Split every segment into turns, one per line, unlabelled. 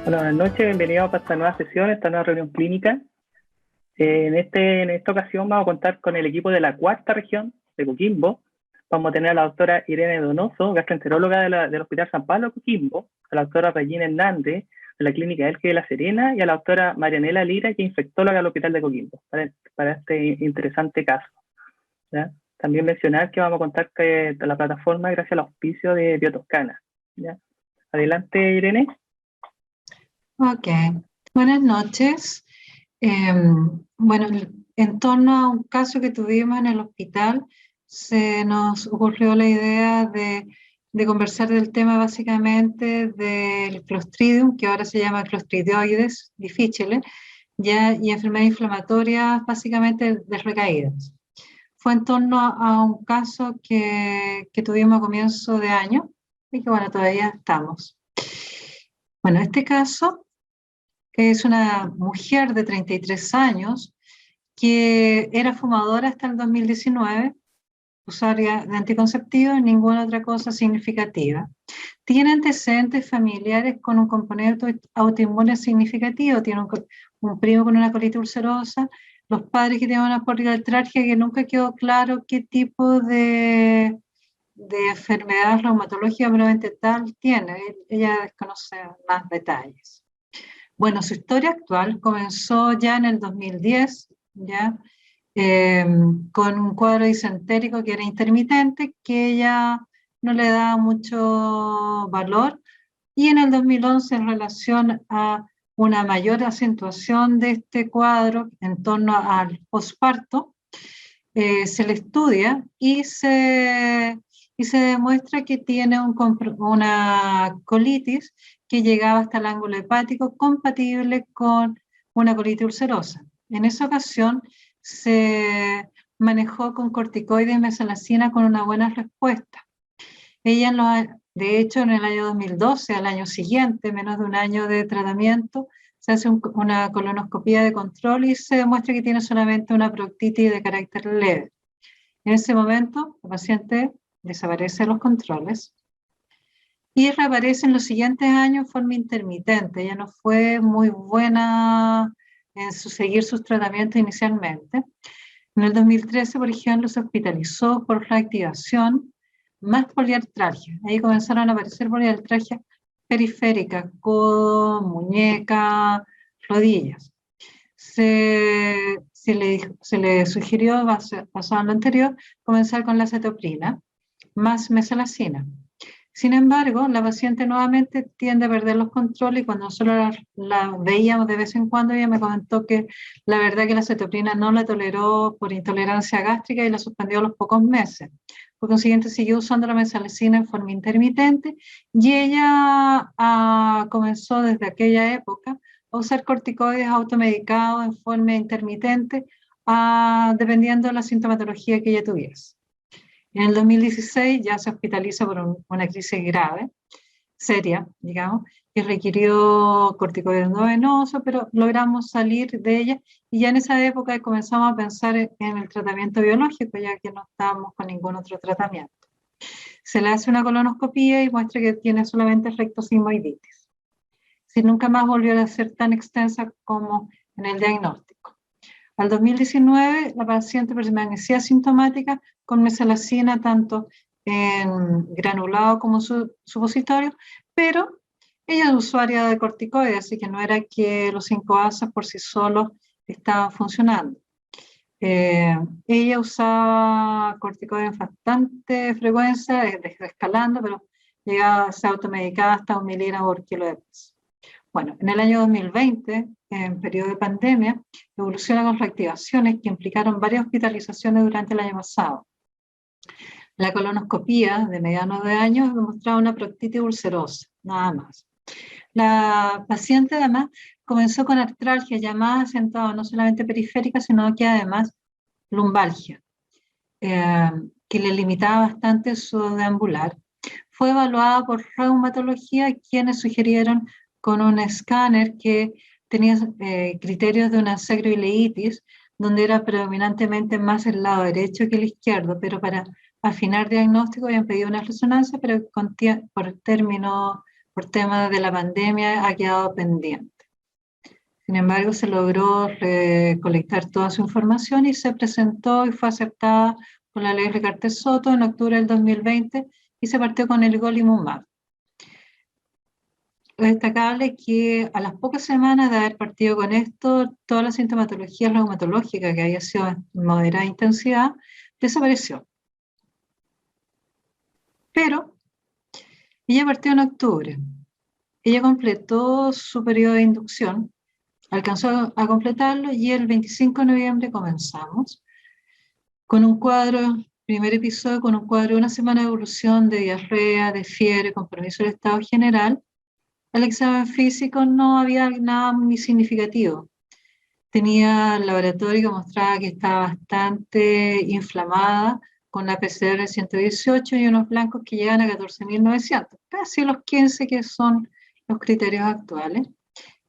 Hola, buenas noches, bienvenidos a esta nueva sesión, esta nueva reunión clínica. En esta ocasión vamos a contar con el equipo de la cuarta región de Coquimbo. Vamos a tener a la doctora Irene Donoso, gastroenteróloga del Hospital San Pablo de Coquimbo, a la doctora Regina Hernández, de la Clínica Elge de La Serena, y a la doctora Marianela Lira, que es infectóloga del Hospital de Coquimbo, para este interesante caso. ¿Ya? También mencionar que vamos a contar con la plataforma gracias al auspicio de Biotoscana. ¿Ya? Adelante, Irene.
Ok, buenas noches. Bueno, en torno a un caso que tuvimos en el hospital, se nos ocurrió la idea de conversar del tema básicamente del Clostridium, que ahora se llama Clostridioides difficile, ya, y enfermedades inflamatorias básicamente de recaídas. Fue en torno a un caso que tuvimos a comienzo de año y que bueno, todavía estamos. Bueno, este caso es una mujer de 33 años que era fumadora hasta el 2019, usuaria de anticonceptivos, ninguna otra cosa significativa. Tiene antecedentes familiares con un componente autoinmune significativo, tiene un primo con una colitis ulcerosa, los padres que tienen una poliartralgia que nunca quedó claro qué tipo de enfermedad reumatológica probablemente tal tiene, ella desconoce más detalles. Bueno, su historia actual comenzó ya en el 2010, ya, con un cuadro disentérico que era intermitente, que ella no le daba mucho valor, y en el 2011, en relación a una mayor acentuación de este cuadro en torno al posparto, se le estudia y se demuestra que tiene una colitis que llegaba hasta el ángulo hepático compatible con una colitis ulcerosa. En esa ocasión se manejó con corticoides y mesalazina con una buena respuesta. De hecho, en el año 2012, al año siguiente, menos de un año de tratamiento, se hace una colonoscopía de control y se demuestra que tiene solamente una proctitis de carácter leve. En ese momento, la paciente desaparece de los controles y reaparece en los siguientes años en forma intermitente. Ella no fue muy buena en seguir sus tratamientos inicialmente. En el 2013, por ejemplo, se hospitalizó por reactivación más poliartralgia. Ahí comenzaron a aparecer poliartralgia periférica, codo, muñeca, rodillas. Se le sugirió, basado en lo anterior, comenzar con la cetoprina más mesalazina. Sin embargo, la paciente nuevamente tiende a perder los controles y cuando nosotros la veíamos de vez en cuando, ella me comentó que la verdad que la cetoprina no la toleró por intolerancia gástrica y la suspendió a los pocos meses. Por consiguiente, siguió usando la mesalazina en forma intermitente y ella comenzó desde aquella época a usar corticoides automedicados en forma intermitente, dependiendo de la sintomatología que ella tuviese. En el 2016 ya se hospitaliza por una crisis grave, seria, digamos, que requirió corticoides no venosos, pero logramos salir de ella y ya en esa época comenzamos a pensar en el tratamiento biológico, ya que no estábamos con ningún otro tratamiento. Se le hace una colonoscopía y muestra que tiene solamente rectosigmoiditis. Si nunca más volvió a ser tan extensa como en el diagnóstico. Al 2019, la paciente permanecía asintomática con mesalazina tanto en granulado como supositorio, pero ella es usuaria de corticoides, así que no era que los 5-ASA por sí solos estaban funcionando. Ella usaba corticoides en bastante frecuencia, escalando, pero llegaba a ser automedicada hasta 1 miligramo por kilo de peso. Bueno, en el año 2020, en periodo de pandemia, evoluciona con reactivaciones que implicaron varias hospitalizaciones durante el año pasado. La colonoscopía de medianos de años demostraba una proctitis ulcerosa, nada más. La paciente además comenzó con artralgia ya más acentuada, no solamente periférica, sino que además lumbalgia, que le limitaba bastante su deambular. Fue evaluada por reumatología, quienes sugirieron con un escáner que tenía criterios de una sacroileitis, donde era predominantemente más el lado derecho que el izquierdo, pero para afinar diagnóstico habían pedido una resonancia, pero por términos por tema de la pandemia ha quedado pendiente. Sin embargo, se logró recolectar toda su información y se presentó y fue aceptada por la ley Ricardo Soto en octubre del 2020 y se partió con el golimumab. Lo destacable es que a las pocas semanas de haber partido con esto, toda la sintomatología reumatológica que había sido de moderada intensidad desapareció. Pero ella partió en octubre. Ella completó su periodo de inducción, alcanzó a completarlo y el 25 de noviembre comenzamos con un cuadro, primer episodio, con un cuadro de una semana de evolución de diarrea, de fiebre, compromiso del estado general. El examen físico no había nada muy significativo. Tenía el laboratorio que mostraba que estaba bastante inflamada, con la PCR 118 y unos blancos que llegan a 14.900, casi los 15 que son los criterios actuales.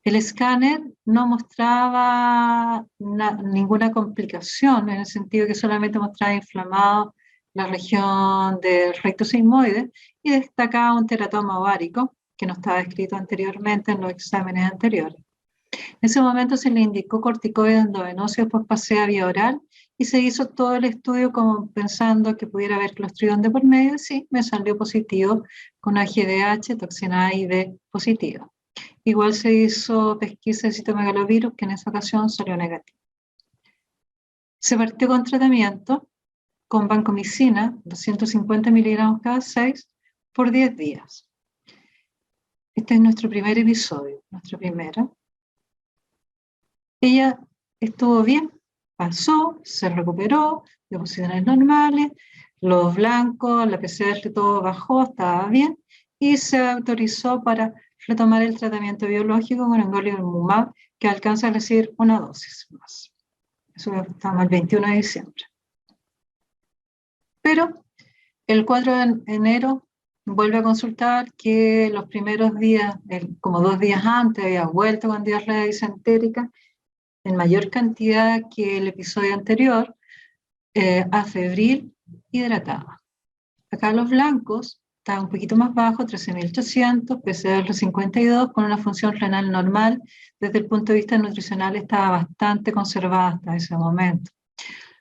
El escáner no mostraba ninguna complicación, en el sentido que solamente mostraba inflamado la región del recto sigmoide y destacaba un teratoma ovárico, que no estaba descrito anteriormente en los exámenes anteriores. En ese momento se le indicó corticoide endovenoso y fosfacea vía oral y se hizo todo el estudio como pensando que pudiera haber clostridium de por medio. Sí, me salió positivo con AGDH, toxina A y B positiva. Igual se hizo pesquisa de citomegalovirus, que en esa ocasión salió negativo. Se partió con tratamiento con vancomicina, 250 miligramos cada 6, por 10 días. Este es nuestro primer episodio, nuestra primera. Ella estuvo bien, pasó, se recuperó, de posiciones normales, los blancos, la PCR todo bajó, estaba bien, y se autorizó para retomar el tratamiento biológico con el golimumab, que alcanza a recibir una dosis más. Eso estamos el 21 de diciembre. Pero el 4 de enero vuelve a consultar que los primeros días, como 2 días antes, había vuelto con diarrea disentérica en mayor cantidad que el episodio anterior, afebril, hidratada. Acá los blancos estaban un poquito más bajo, 13.800, PCR 52, con una función renal normal. Desde el punto de vista nutricional estaba bastante conservada hasta ese momento.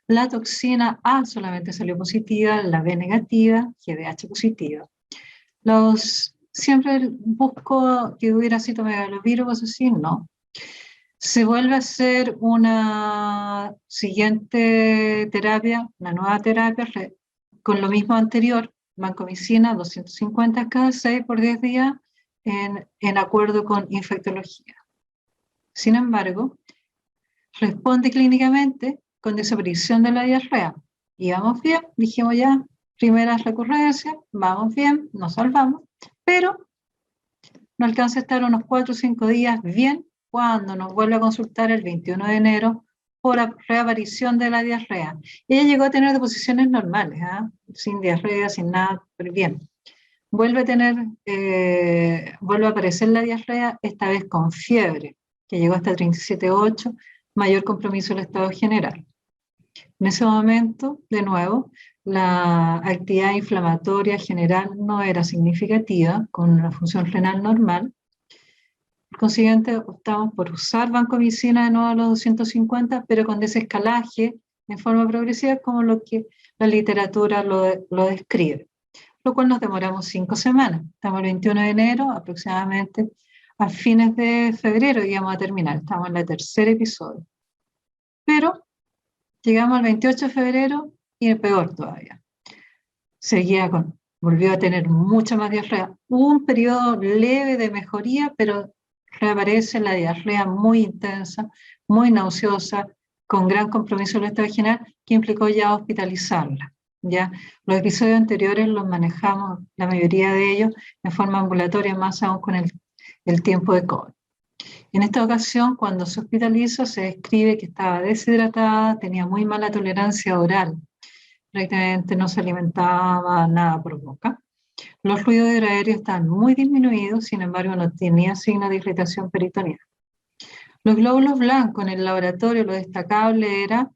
La toxina A solamente salió positiva, la B negativa, GDH positiva. Siempre busco que hubiera citomegalovirus, así, no. Se vuelve a hacer una siguiente terapia, una nueva terapia, con lo mismo anterior, vancomicina, 250 cada 6 por 10 días, en acuerdo con infectología. Sin embargo, responde clínicamente con desaparición de la diarrea. Íbamos bien, dijimos ya, primeras recurrencias, vamos bien, nos salvamos, pero no alcanza a estar unos 4 o 5 días bien cuando nos vuelve a consultar el 21 de enero por la reaparición de la diarrea. Ella llegó a tener deposiciones normales, sin diarrea, sin nada, pero bien. Vuelve a aparecer la diarrea, esta vez con fiebre, que llegó hasta 37,8, mayor compromiso del estado general. En ese momento, de nuevo, la actividad inflamatoria general no era significativa, con una función renal normal. Por consiguiente, optamos por usar vancomicina de nuevo a los 250, pero con desescalaje en forma progresiva, como lo que la literatura lo describe, lo cual nos demoramos 5 semanas. Estamos el 21 de enero, aproximadamente a fines de febrero íbamos a terminar, estamos en el tercer episodio. Pero llegamos al 28 de febrero y peor todavía. Volvió a tener mucha más diarrea. Hubo un periodo leve de mejoría, pero reaparece la diarrea muy intensa, muy nauseosa, con gran compromiso del estado general, que implicó ya hospitalizarla. ¿Ya? Los episodios anteriores los manejamos, la mayoría de ellos, en forma ambulatoria, más aún con el tiempo de COVID. En esta ocasión, cuando se hospitalizó, se describe que estaba deshidratada, tenía muy mala tolerancia oral, prácticamente no se alimentaba nada por boca. Los fluidos aéreos estaban muy disminuidos, sin embargo no tenía signos de irritación peritoneal. Los glóbulos blancos en el laboratorio, lo destacable era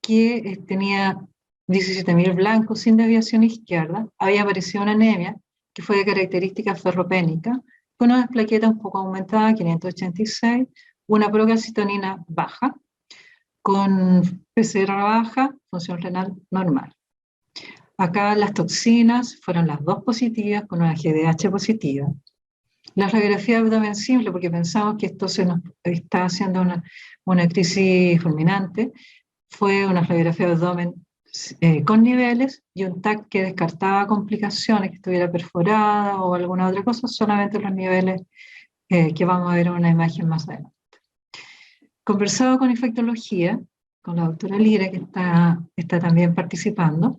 que tenía 17.000 blancos sin desviación izquierda, había aparecido una anemia que fue de característica ferropénica, con unas plaquetas un poco aumentadas, 586, una procalcitonina baja, con PCR baja, función renal normal. Acá las toxinas fueron las dos positivas con una GDH positiva. La radiografía de abdomen simple, porque pensamos que esto se nos está haciendo una crisis fulminante, fue una radiografía de abdomen con niveles y un TAC que descartaba complicaciones, que estuviera perforada o alguna otra cosa, solamente los niveles que vamos a ver en una imagen más adelante. Conversado con infectología, con la doctora Lira, que está también participando,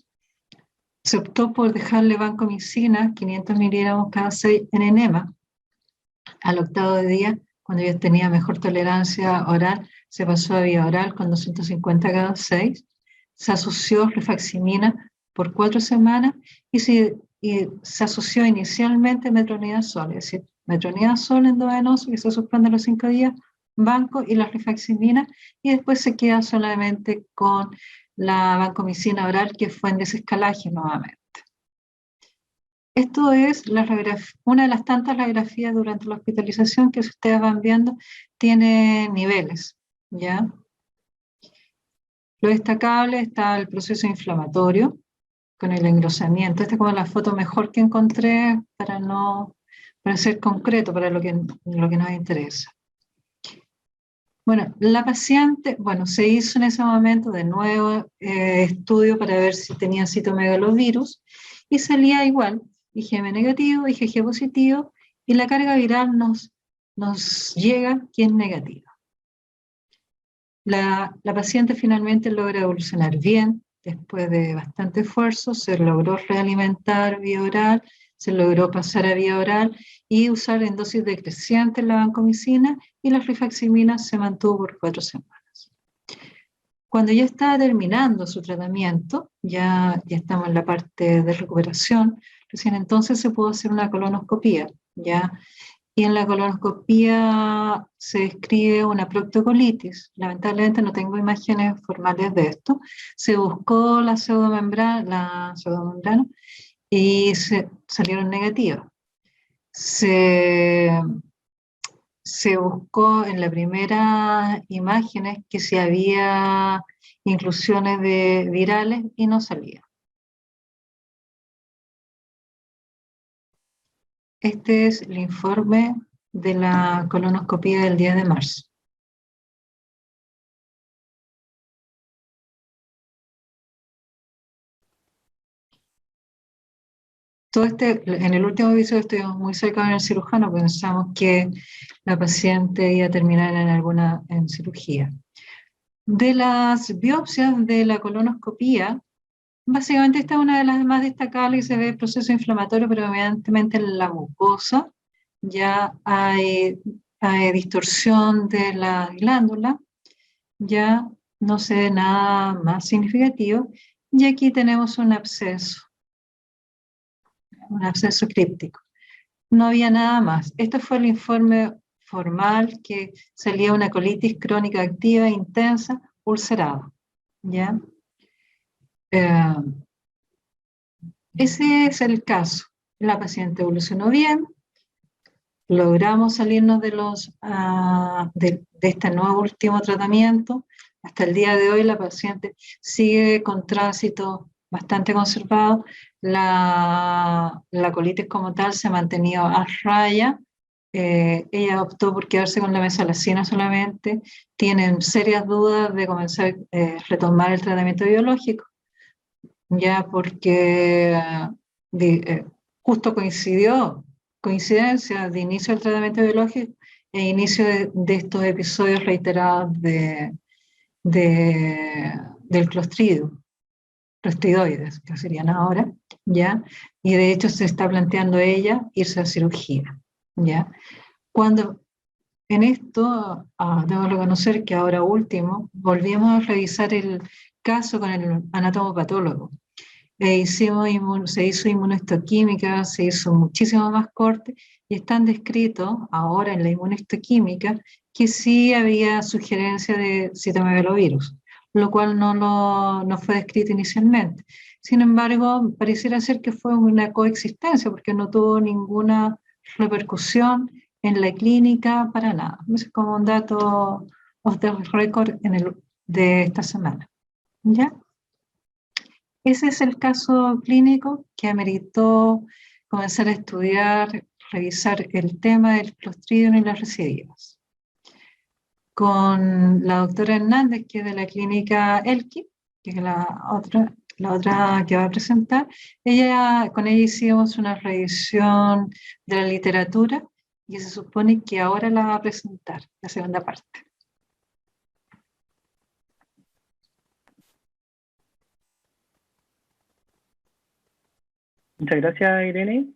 se optó por dejarle vancomicina 500 miligramos cada 6 en enema. Al octavo de día, cuando ya tenía mejor tolerancia oral, se pasó a vía oral con 250 cada 6. Se asoció rifaximina por 4 semanas y se asoció inicialmente metronidazol, es decir, metronidazol endovenoso que se suspende a los 5 días, banco y la rifaximina, y después se queda solamente con la vancomicina oral, que fue en desescalaje nuevamente. Esto es una de las tantas radiografías durante la hospitalización que, si ustedes van viendo, tiene niveles, ¿ya? Lo destacable está el proceso inflamatorio con el engrosamiento. Esta es como la foto mejor que encontré para ser concreto, para lo que nos interesa. Bueno, la paciente, se hizo en ese momento de nuevo estudio para ver si tenía citomegalovirus y salía igual, IgM negativo, IgG positivo, y la carga viral nos llega que es negativa. La paciente finalmente logra evolucionar bien, después de bastante esfuerzo, se logró realimentar vía oral, se logró pasar a vía oral y usar en dosis decrecientes la vancomicina, y la rifaximina se mantuvo por 4 semanas. Cuando ya estaba terminando su tratamiento, ya estamos en la parte de recuperación, recién entonces se pudo hacer una colonoscopía, ¿ya? Y en la colonoscopía se describe una proctocolitis. Lamentablemente no tengo imágenes formales de esto. Se buscó la pseudomembrana y salieron negativas. Se buscó en la primera imágenes que si había inclusiones de virales y no salía. Este es el informe de la colonoscopía del 10 de marzo. En el último episodio estuvimos muy cerca del cirujano, pensamos que la paciente iba a terminar en cirugía. De las biopsias de la colonoscopía, básicamente esta es una de las más destacables, que se ve el proceso inflamatorio predominantemente en la mucosa. Ya hay distorsión de la glándula, ya no se ve nada más significativo, y aquí tenemos un absceso críptico. No había nada más. Este fue el informe formal, que salía una colitis crónica activa intensa ulcerada, ¿ya? Ese es el caso. La paciente evolucionó bien, logramos salirnos de este nuevo último tratamiento. Hasta el día de hoy la paciente sigue con tránsito bastante conservado. La colitis como tal se ha mantenido a raya. Ella optó por quedarse con la mesalazina solamente. Tienen serias dudas de comenzar a retomar el tratamiento biológico, ya porque justo coincidencia de inicio del tratamiento biológico e inicio de estos episodios reiterados del clostridoides, que serían ahora, ¿ya? Y de hecho se está planteando ella irse a cirugía, ¿ya? Cuando en esto, debo reconocer que ahora último, volvimos a revisar el caso con el anatomopatólogo. Se hizo inmunohistoquímica, se hizo muchísimo más corte, y están descritos ahora en la inmunohistoquímica que sí había sugerencia de citomegalovirus, lo cual no fue descrito inicialmente. Sin embargo, pareciera ser que fue una coexistencia, porque no tuvo ninguna repercusión en la clínica para nada. Es como un dato off the record de esta semana. ¿Ya? Ese es el caso clínico que ameritó comenzar a estudiar, revisar el tema del Clostridium y las recidivas. Con la doctora Hernández, que es de la clínica Elki, que es la otra que va a presentar, con ella hicimos una revisión de la literatura y se supone que ahora la va a presentar, la segunda parte.
Muchas gracias, Irene.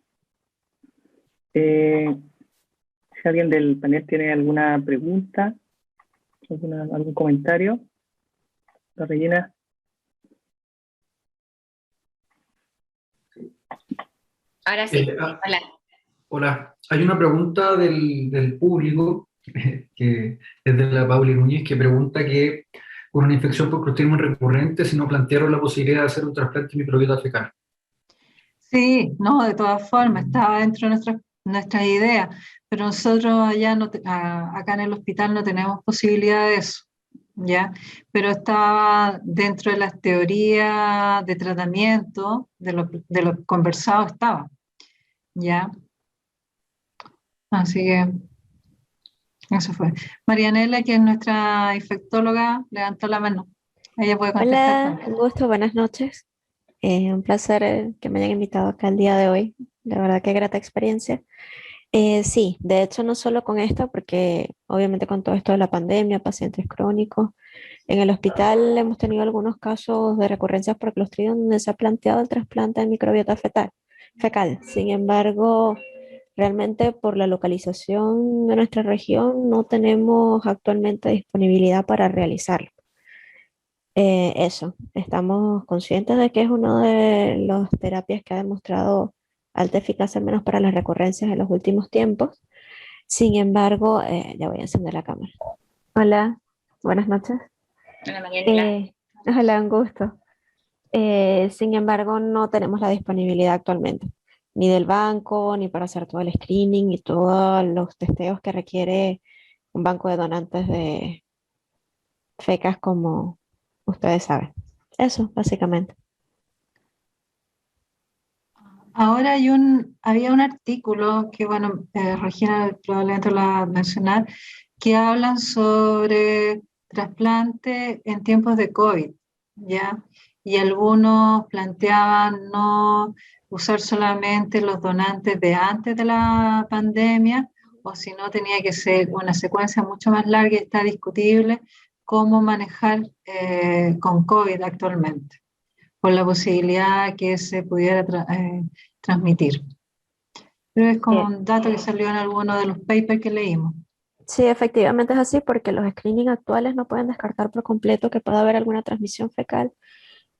Si alguien del panel tiene alguna pregunta, algún comentario, la Regina.
Ahora sí, hola.
Hola, hay una pregunta del público, que es de la Pauli Núñez, que pregunta que con una infección por Clostridium recurrente, si no plantearon la posibilidad de hacer un trasplante de microbiota fecal.
Sí, no, de todas formas, estaba dentro de nuestras ideas, pero nosotros allá acá en el hospital no tenemos posibilidad de eso, ¿ya? Pero estaba dentro de las teorías de tratamiento, de lo conversado estaba, ¿ya? Así que eso fue. Marianela, que es nuestra infectóloga, levantó la mano. Ella puede contestar
Hola,
también.
un gusto, buenas noches. Un placer que me hayan invitado acá el día de hoy. La verdad que grata experiencia. Sí, de hecho no solo con esto, porque obviamente con todo esto de la pandemia, pacientes crónicos, en el hospital hemos tenido algunos casos de recurrencias por Clostridium donde se ha planteado el trasplante de microbiota fecal. Sin embargo, realmente por la localización de nuestra región no tenemos actualmente disponibilidad para realizarlo. Eso, estamos conscientes de que es una de las terapias que ha demostrado alta eficacia, al menos para las recurrencias en los últimos tiempos. Sin embargo, ya voy a encender la cámara. Hola, buenas noches.
Hola, Marianela.
Hola, un gusto. Sin embargo, no tenemos la disponibilidad actualmente, ni del banco, ni para hacer todo el screening y todos los testeos que requiere un banco de donantes de fecas como ustedes saben. Eso, básicamente.
Ahora había un artículo que, bueno, Regina probablemente lo va a mencionar, que hablan sobre trasplante en tiempos de COVID, ¿ya? Y algunos planteaban no usar solamente los donantes de antes de la pandemia, o si no tenía que ser una secuencia mucho más larga y está discutible cómo manejar con COVID actualmente, por la posibilidad que se pudiera transmitir. Pero es como un dato que salió en alguno de los papers que leímos.
Sí, efectivamente es así porque los screenings actuales no pueden descartar por completo que pueda haber alguna transmisión fecal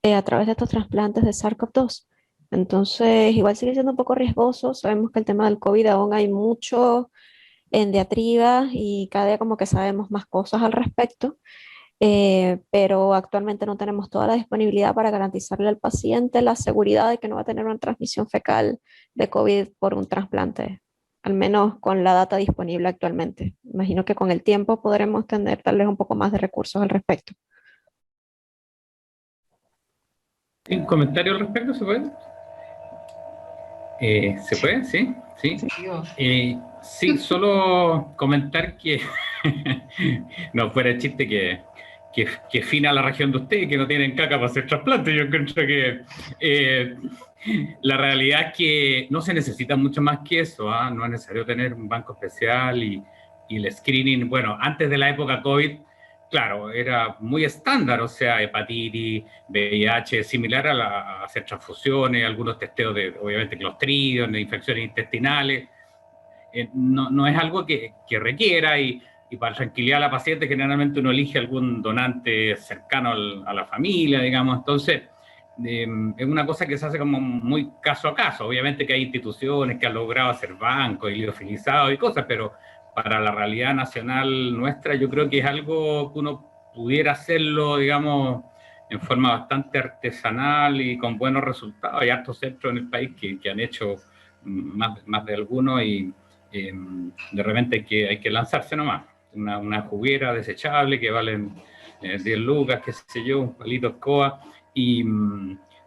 a través de estos trasplantes de SARS-CoV-2. Entonces, igual sigue siendo un poco riesgoso. Sabemos que el tema del COVID aún hay mucho en diatriba y cada día como que sabemos más cosas al respecto. Pero actualmente no tenemos toda la disponibilidad para garantizarle al paciente la seguridad de que no va a tener una transmisión fecal de COVID por un trasplante, al menos con la data disponible actualmente. Imagino que con el tiempo podremos tener tal vez un poco más de recursos al respecto.
¿Un comentario al respecto se puede? ¿Se puede? Sí, sí. Sí, solo comentar que no fuera chiste que fina la región de ustedes, que no tienen caca para hacer trasplante. Yo encuentro que la realidad es que no se necesita mucho más que eso, ¿ah? No es necesario tener un banco especial y el screening, bueno, antes de la época COVID, claro, era muy estándar, o sea, hepatitis, VIH, similar a hacer transfusiones, algunos testeos de, obviamente, Clostridium, de infecciones intestinales. No es algo que requiera y para tranquilidad a la paciente generalmente uno elige algún donante cercano a la familia, digamos, entonces es una cosa que se hace como muy caso a caso. Obviamente que hay instituciones que han logrado hacer bancos y liofilizados y cosas, pero para la realidad nacional nuestra yo creo que es algo que uno pudiera hacerlo, digamos, en forma bastante artesanal y con buenos resultados. Hay hartos centros en el país que han hecho más de alguno y de repente hay que lanzarse nomás. Una juguera desechable que valen 10 lucas, qué sé yo, un palito escoba y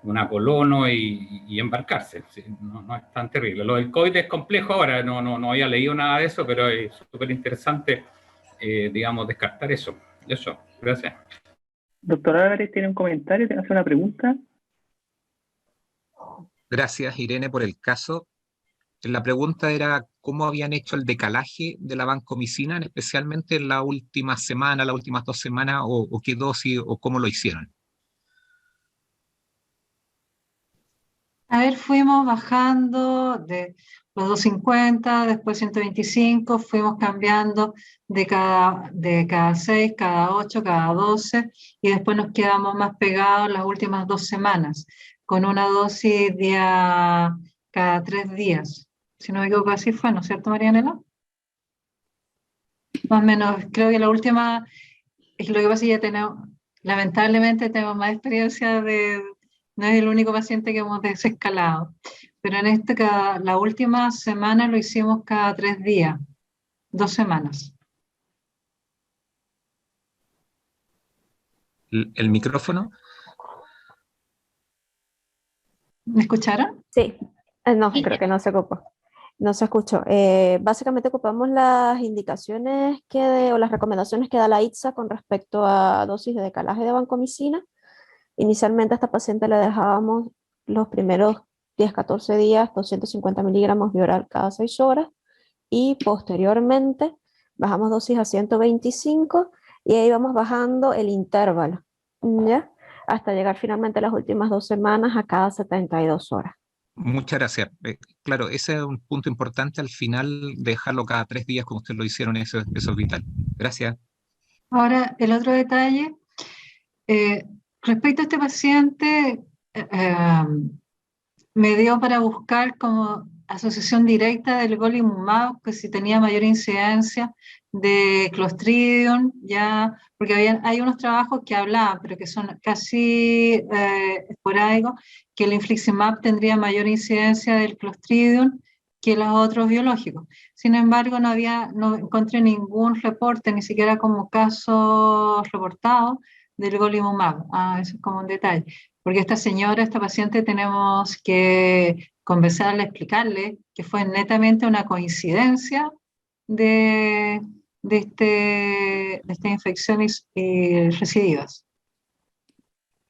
una colono y embarcarse. ¿Sí? No es tan terrible. Lo del COVID es complejo ahora, no había leído nada de eso, pero es súper interesante, digamos, descartar eso. Eso, gracias.
Doctor Álvarez tiene un comentario, tiene que hacer una pregunta.
Gracias, Irene, por el caso. La pregunta era cómo habían hecho el decalaje de la vancomicina, especialmente en la última semana, las últimas 2 semanas, o qué dosis, o cómo lo hicieron.
A ver, fuimos bajando de los 250, después 125, fuimos cambiando de cada 6, cada 8, cada 12, y después nos quedamos más pegados las últimas 2 semanas, con una dosis cada 3 días. Si no me equivoco, así fue, ¿no es cierto, Marianela? Más o menos, creo que la última, es lo que pasa es que ya tenemos, lamentablemente tenemos más experiencia no es el único paciente que hemos desescalado, pero en la última semana lo hicimos cada 3 días, 2 semanas.
¿El micrófono?
¿Me escucharon?
Sí, no, creo que no se ocupó. No se escuchó. Básicamente ocupamos las indicaciones o las recomendaciones que da la ITSA con respecto a dosis de decalaje de vancomicina. Inicialmente a esta paciente le dejábamos los primeros 10-14 días 250 miligramos bioral cada 6 horas y posteriormente bajamos dosis a 125 y ahí vamos bajando el intervalo, ¿ya? Hasta llegar finalmente a las últimas 2 semanas a cada 72 horas.
Muchas gracias. Claro, ese es un punto importante al final, dejarlo cada 3 días como ustedes lo hicieron, eso es vital. Gracias.
Ahora, el otro detalle, respecto a este paciente, me dio para buscar como asociación directa del golimumab, que si tenía mayor incidencia de Clostridium, ya, porque hay unos trabajos que hablaban, pero que son casi esporádicos, que el infliximab tendría mayor incidencia del Clostridium que los otros biológicos. Sin embargo, no encontré ningún reporte, ni siquiera como caso reportado del golimumab. Eso es como un detalle. Porque esta paciente, tenemos que conversarle, explicarle que fue netamente una coincidencia de estas infecciones recidivas,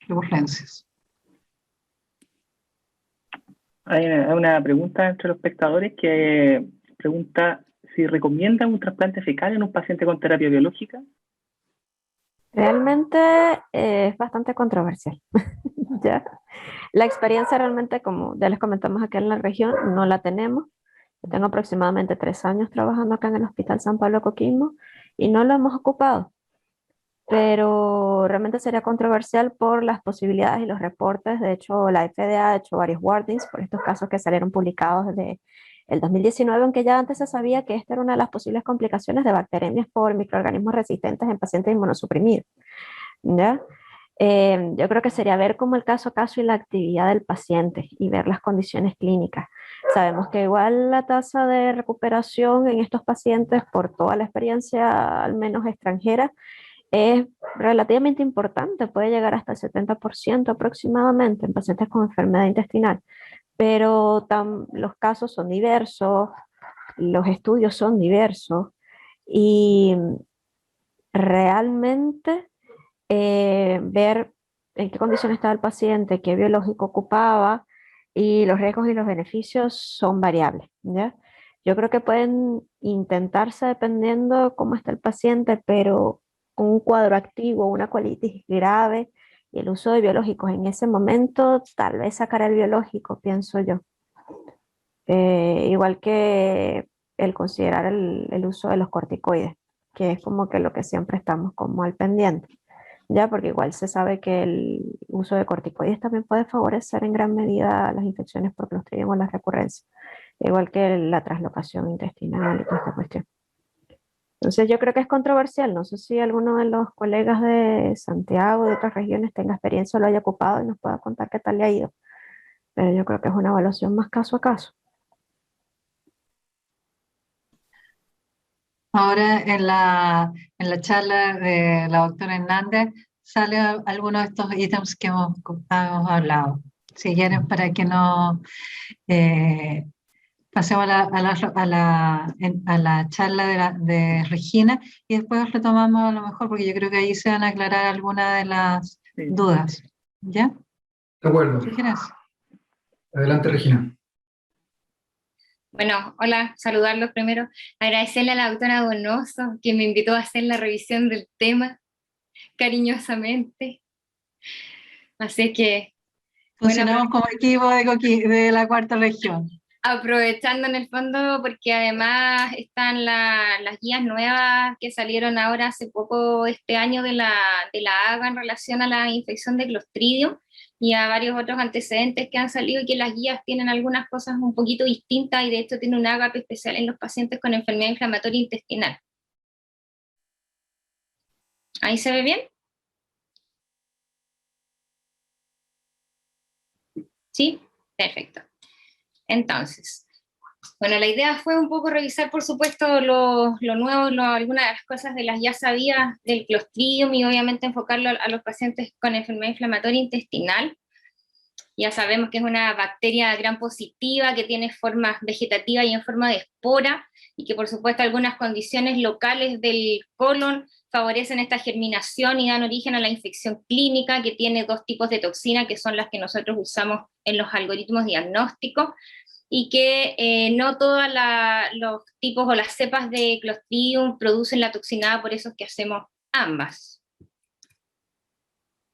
recurrencias.
Hay una pregunta entre los espectadores que pregunta si recomiendan un trasplante fecal en un paciente con terapia biológica.
Realmente es bastante controversial. ¿Ya? La experiencia realmente, como ya les comentamos acá en la región, no la tenemos. Yo tengo aproximadamente 3 años trabajando acá en el Hospital San Pablo de Coquimbo y no lo hemos ocupado. Pero realmente sería controversial por las posibilidades y los reportes. De hecho, la FDA ha hecho varios warnings por estos casos que salieron publicados desde el 2019, aunque ya antes se sabía que esta era una de las posibles complicaciones de bacteremias por microorganismos resistentes en pacientes inmunosuprimidos. ¿Ya? Yo creo que sería ver como el caso a caso y la actividad del paciente y ver las condiciones clínicas. Sabemos que igual la tasa de recuperación en estos pacientes, por toda la experiencia, al menos extranjera, es relativamente importante, puede llegar hasta el 70% aproximadamente en pacientes con enfermedad intestinal, pero los casos son diversos, los estudios son diversos y realmente ver en qué condiciones estaba el paciente, qué biológico ocupaba y los riesgos y los beneficios son variables, ¿ya? Yo creo que pueden intentarse dependiendo de cómo está el paciente, pero con un cuadro activo, una colitis grave y el uso de biológicos en ese momento, tal vez sacar el biológico, pienso yo. Igual que el considerar el uso de los corticoides, que es como que lo que siempre estamos como al pendiente. Ya, porque igual se sabe que el uso de corticoides también puede favorecer en gran medida las infecciones por Clostridium o las recurrencias, igual que la translocación intestinal y toda esta cuestión. Entonces yo creo que es controversial, no sé si alguno de los colegas de Santiago, de otras regiones, tenga experiencia o lo haya ocupado y nos pueda contar qué tal le ha ido, pero yo creo que es una evaluación más caso a caso.
Ahora en la charla de la doctora Hernández sale algunos de estos ítems que hemos hablado. Si quieren, para que no pasemos a la charla de Regina y después retomamos a lo mejor, porque yo creo que ahí se van a aclarar algunas de las dudas. ¿Ya?
De acuerdo.
¿Quieres?
Adelante, Regina.
Bueno, hola, saludarlos primero. Agradecerle a la doctora Donoso que me invitó a hacer la revisión del tema cariñosamente. Así que...
Funcionamos como equipo de la cuarta región.
Aprovechando en el fondo, porque además están las guías nuevas que salieron ahora hace poco este año de la AGA en relación a la infección de Clostridium y a varios otros antecedentes que han salido y que las guías tienen algunas cosas un poquito distintas y de hecho tiene un ágape especial en los pacientes con enfermedad inflamatoria intestinal. ¿Ahí se ve bien? ¿Sí? Perfecto. Entonces, bueno, la idea fue un poco revisar, por supuesto, lo nuevo, algunas de las cosas de las ya sabidas del Clostridium y obviamente enfocarlo a los pacientes con enfermedad inflamatoria intestinal. Ya sabemos que es una bacteria gram positiva que tiene formas vegetativas y en forma de espora y que por supuesto algunas condiciones locales del colon favorecen esta germinación y dan origen a la infección clínica que tiene dos tipos de toxina que son las que nosotros usamos en los algoritmos diagnósticos y que no todos los tipos o las cepas de Clostridium producen la toxina, por eso es que hacemos ambas.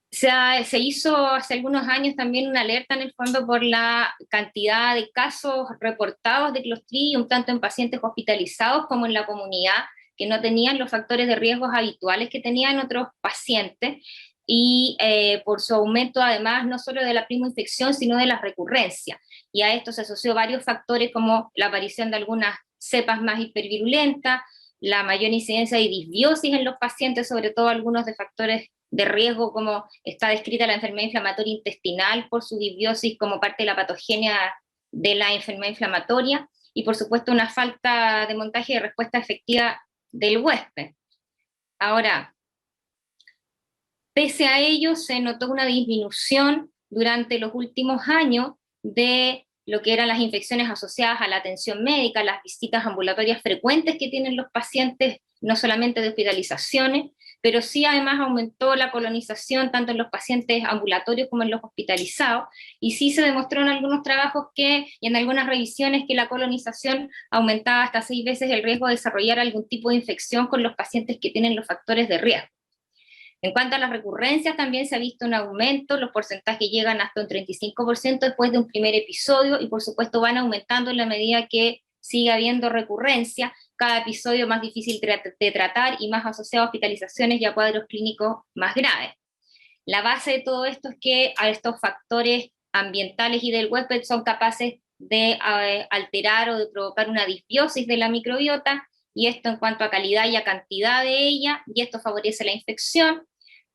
Se hizo hace algunos años también una alerta en el fondo por la cantidad de casos reportados de Clostridium, tanto en pacientes hospitalizados como en la comunidad, que no tenían los factores de riesgos habituales que tenían otros pacientes, y por su aumento además no solo de la primoinfección, sino de la recurrencia. Y a esto se asoció varios factores como la aparición de algunas cepas más hipervirulentas, la mayor incidencia de disbiosis en los pacientes, sobre todo algunos de factores de riesgo, como está descrita la enfermedad inflamatoria intestinal por su disbiosis como parte de la patogenia de la enfermedad inflamatoria, y por supuesto una falta de montaje de respuesta efectiva del huésped. Ahora, pese a ello, se notó una disminución durante los últimos años de lo que eran las infecciones asociadas a la atención médica, las visitas ambulatorias frecuentes que tienen los pacientes, no solamente de hospitalizaciones, pero sí además aumentó la colonización tanto en los pacientes ambulatorios como en los hospitalizados, y sí se demostró en algunos trabajos y en algunas revisiones que la colonización aumentaba hasta 6 veces el riesgo de desarrollar algún tipo de infección con los pacientes que tienen los factores de riesgo. En cuanto a las recurrencias, también se ha visto un aumento, los porcentajes llegan hasta un 35% después de un primer episodio, y por supuesto van aumentando en la medida que sigue habiendo recurrencia, cada episodio más difícil de tratar y más asociado a hospitalizaciones y a cuadros clínicos más graves. La base de todo esto es que a estos factores ambientales y del huésped son capaces de alterar o de provocar una disbiosis de la microbiota, y esto en cuanto a calidad y a cantidad de ella, y esto favorece la infección,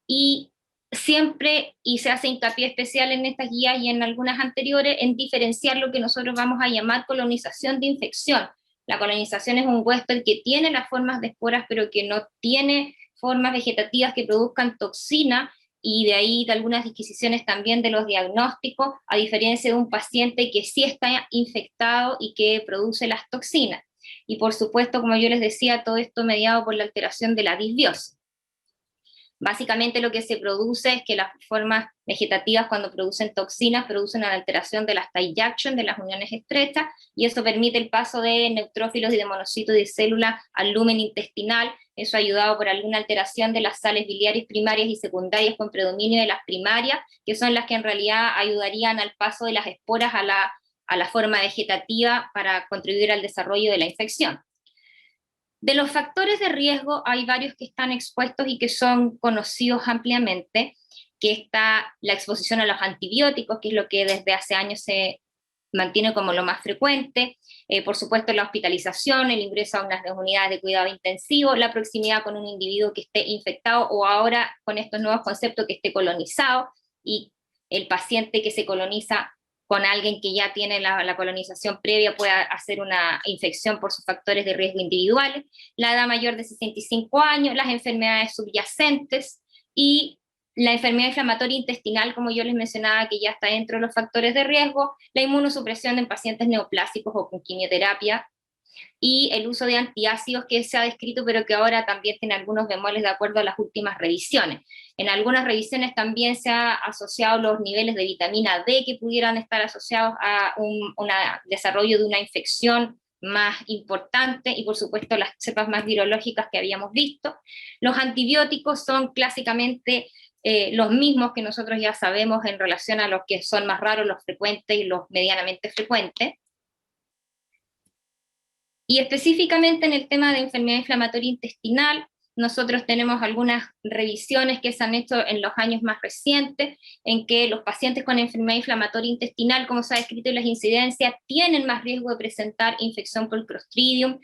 y siempre, y se hace hincapié especial en estas guías y en algunas anteriores, en diferenciar lo que nosotros vamos a llamar colonización de infección. La colonización es un huésped que tiene las formas de esporas, pero que no tiene formas vegetativas que produzcan toxina, y de ahí de algunas disquisiciones también de los diagnósticos, a diferencia de un paciente que sí está infectado y que produce las toxinas. Y por supuesto, como yo les decía, todo esto mediado por la alteración de la disbiosis. Básicamente lo que se produce es que las formas vegetativas, cuando producen toxinas, producen una alteración de las tight junction, de las uniones estrechas, y eso permite el paso de neutrófilos y de monocitos de célula al lumen intestinal. Eso ayudado por alguna alteración de las sales biliares primarias y secundarias con predominio de las primarias, que son las que en realidad ayudarían al paso de las esporas a la forma vegetativa para contribuir al desarrollo de la infección. De los factores de riesgo hay varios que están expuestos y que son conocidos ampliamente, que está la exposición a los antibióticos, que es lo que desde hace años se mantiene como lo más frecuente, por supuesto la hospitalización, el ingreso a unas unidades de cuidado intensivo, la proximidad con un individuo que esté infectado o ahora con estos nuevos conceptos que esté colonizado, y el paciente que se coloniza con alguien que ya tiene la colonización previa puede hacer una infección por sus factores de riesgo individuales, la edad mayor de 65 años, las enfermedades subyacentes y la enfermedad inflamatoria intestinal, como yo les mencionaba, que ya está dentro de los factores de riesgo, la inmunosupresión en pacientes neoplásicos o con quimioterapia, y el uso de antiácidos que se ha descrito, pero que ahora también tiene algunos bemoles de acuerdo a las últimas revisiones. En algunas revisiones también se ha asociado los niveles de vitamina D que pudieran estar asociados a un desarrollo de una infección más importante, y por supuesto las cepas más virológicas que habíamos visto. Los antibióticos son clásicamente los mismos que nosotros ya sabemos en relación a los que son más raros, los frecuentes y los medianamente frecuentes. Y específicamente en el tema de enfermedad inflamatoria intestinal, nosotros tenemos algunas revisiones que se han hecho en los años más recientes, en que los pacientes con enfermedad inflamatoria intestinal, como se ha descrito en las incidencias, tienen más riesgo de presentar infección por Clostridium,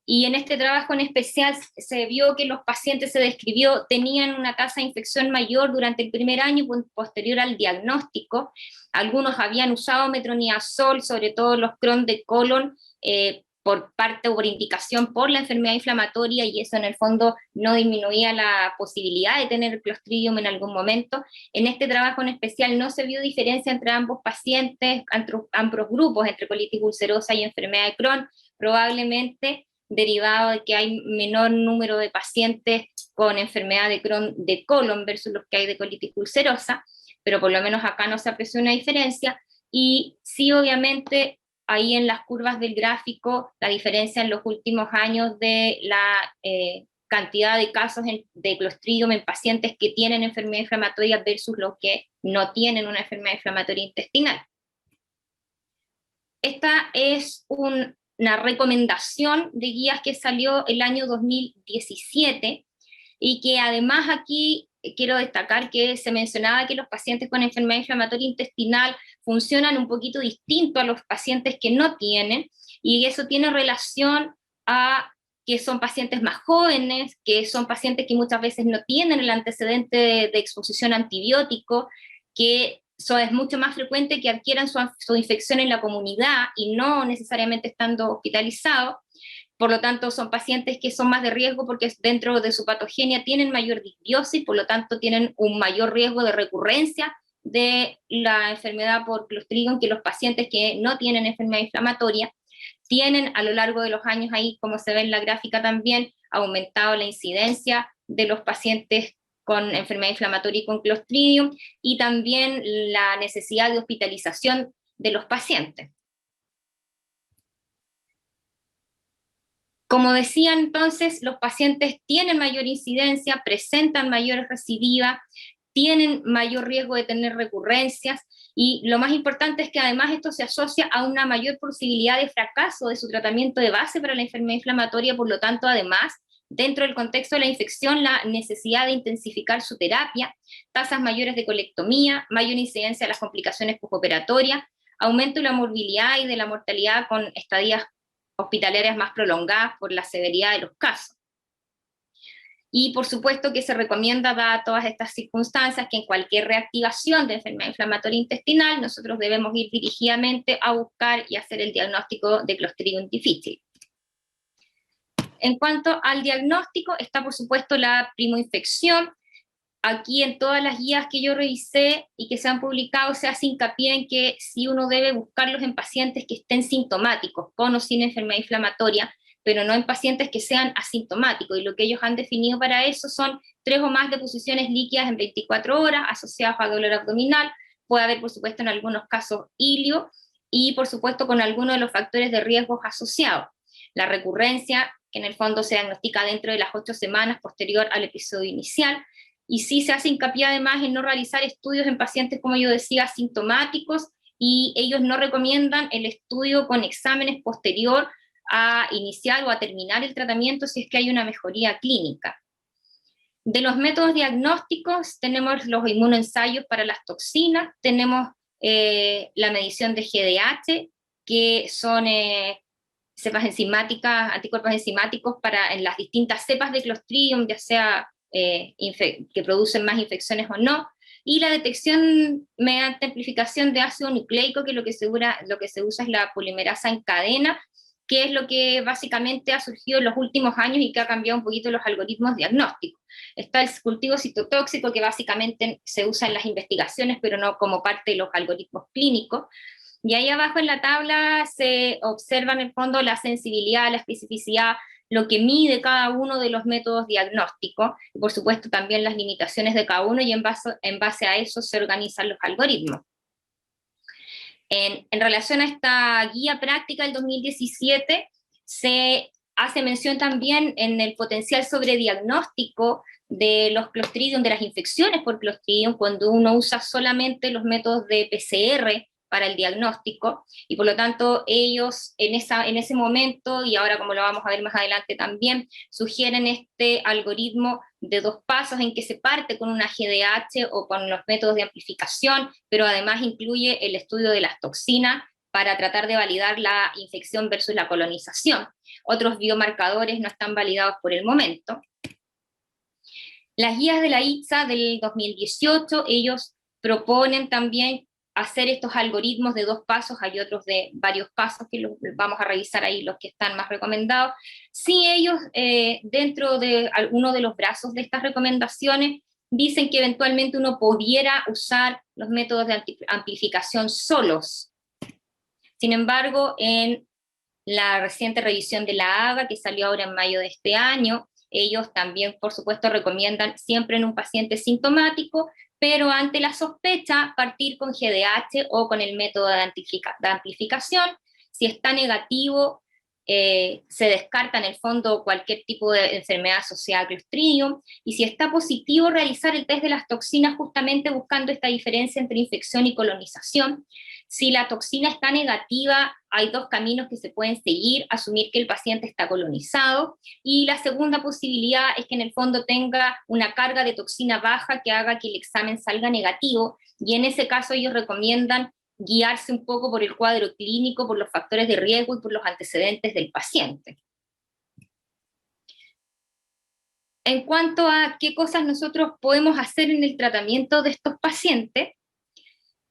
y en este trabajo en especial se vio que los pacientes, se describió, tenían una tasa de infección mayor durante el primer año posterior al diagnóstico. Algunos habían usado metronidazol, sobre todo los Crohn de colon, por parte o por indicación por la enfermedad inflamatoria, y eso en el fondo no disminuía la posibilidad de tener Clostridium en algún momento. En este trabajo en especial no se vio diferencia entre ambos pacientes, entre ambos grupos, entre colitis ulcerosa y enfermedad de Crohn, probablemente derivado de que hay menor número de pacientes con enfermedad de Crohn de colon versus los que hay de colitis ulcerosa, pero por lo menos acá no se apreció una diferencia. Y sí, obviamente, ahí en las curvas del gráfico, la diferencia en los últimos años de la cantidad de casos de Clostridium en pacientes que tienen enfermedad inflamatoria versus los que no tienen una enfermedad inflamatoria intestinal. Esta es una recomendación de guías que salió el año 2017, y que además aquí quiero destacar que se mencionaba que los pacientes con enfermedad inflamatoria intestinal funcionan un poquito distinto a los pacientes que no tienen, y eso tiene relación a que son pacientes más jóvenes, que son pacientes que muchas veces no tienen el antecedente de exposición a antibiótico, que es mucho más frecuente que adquieran su infección en la comunidad y no necesariamente estando hospitalizados. Por lo tanto, son pacientes que son más de riesgo porque dentro de su patogenia tienen mayor disbiosis, por lo tanto tienen un mayor riesgo de recurrencia de la enfermedad por Clostridium que los pacientes que no tienen enfermedad inflamatoria. Tienen a lo largo de los años, ahí como se ve en la gráfica también, aumentado la incidencia de los pacientes con enfermedad inflamatoria y con Clostridium, y también la necesidad de hospitalización de los pacientes. Como decía entonces, los pacientes tienen mayor incidencia, presentan mayores recidivas, tienen mayor riesgo de tener recurrencias, y lo más importante es que además esto se asocia a una mayor posibilidad de fracaso de su tratamiento de base para la enfermedad inflamatoria. Por lo tanto, además, dentro del contexto de la infección, la necesidad de intensificar su terapia, tasas mayores de colectomía, mayor incidencia de las complicaciones postoperatorias, aumento de la morbilidad y de la mortalidad con estadías hospitalarias más prolongadas por la severidad de los casos. Y por supuesto que se recomienda, dadas todas estas circunstancias, que en cualquier reactivación de enfermedad inflamatoria intestinal nosotros debemos ir dirigidamente a buscar y hacer el diagnóstico de Clostridium difficile. En cuanto al diagnóstico, está por supuesto la primoinfección. Aquí en todas las guías que yo revisé y que se han publicado se hace hincapié en que si uno debe buscarlos en pacientes que estén sintomáticos, con o sin enfermedad inflamatoria, pero no en pacientes que sean asintomáticos, y lo que ellos han definido para eso son 3 o más deposiciones líquidas en 24 horas asociadas a dolor abdominal. Puede haber por supuesto en algunos casos ilio, y por supuesto con algunos de los factores de riesgo asociados. La recurrencia, que en el fondo se diagnostica dentro de las 8 semanas posterior al episodio inicial, y sí se hace hincapié además en no realizar estudios en pacientes, como yo decía, asintomáticos, y ellos no recomiendan el estudio con exámenes posterior a iniciar o a terminar el tratamiento si es que hay una mejoría clínica. De los métodos diagnósticos tenemos los inmunoensayos para las toxinas, tenemos la medición de GDH, que son cepas enzimáticas, anticuerpos enzimáticos en las distintas cepas de Clostridium, ya sea que producen más infecciones o no. y la detección mediante amplificación de ácido nucleico, que lo que se usa es la polimerasa en cadena, que es lo que básicamente ha surgido en los últimos años y que ha cambiado un poquito los algoritmos diagnósticos. Está el cultivo citotóxico, que básicamente se usa en las investigaciones, pero no como parte de los algoritmos clínicos. Y ahí abajo en la tabla se observa en el fondo la sensibilidad, la especificidad, lo que mide cada uno de los métodos diagnósticos, y por supuesto también las limitaciones de cada uno, y en base a eso se organizan los algoritmos. En relación a esta guía práctica del 2017, se hace mención también en el potencial sobrediagnóstico de los Clostridium, de las infecciones por Clostridium, cuando uno usa solamente los métodos de PCR para el diagnóstico, y por lo tanto ellos en ese momento, y ahora como lo vamos a ver más adelante también, sugieren este algoritmo de 2 pasos en que se parte con una GDH o con los métodos de amplificación, pero además incluye el estudio de las toxinas para tratar de validar la infección versus la colonización. Otros biomarcadores no están validados por el momento. Las guías de la ITSA del 2018, ellos proponen también hacer estos algoritmos de 2 pasos, hay otros de varios pasos que vamos a revisar ahí, los que están más recomendados. Sí, ellos dentro de alguno de los brazos de estas recomendaciones dicen que eventualmente uno pudiera usar los métodos de amplificación solos. Sin embargo, en la reciente revisión de la AGA, que salió ahora en mayo de este año, ellos también, por supuesto, recomiendan siempre en un paciente sintomático, pero ante la sospecha, partir con GDH o con el método de amplificación. Si está negativo, se descarta en el fondo cualquier tipo de enfermedad asociada a Clostridium, y si está positivo, realizar el test de las toxinas justamente buscando esta diferencia entre infección y colonización. Si la toxina está negativa, hay 2 caminos que se pueden seguir: asumir que el paciente está colonizado, y la segunda posibilidad es que en el fondo tenga una carga de toxina baja que haga que el examen salga negativo, y en ese caso ellos recomiendan guiarse un poco por el cuadro clínico, por los factores de riesgo y por los antecedentes del paciente. En cuanto a qué cosas nosotros podemos hacer en el tratamiento de estos pacientes,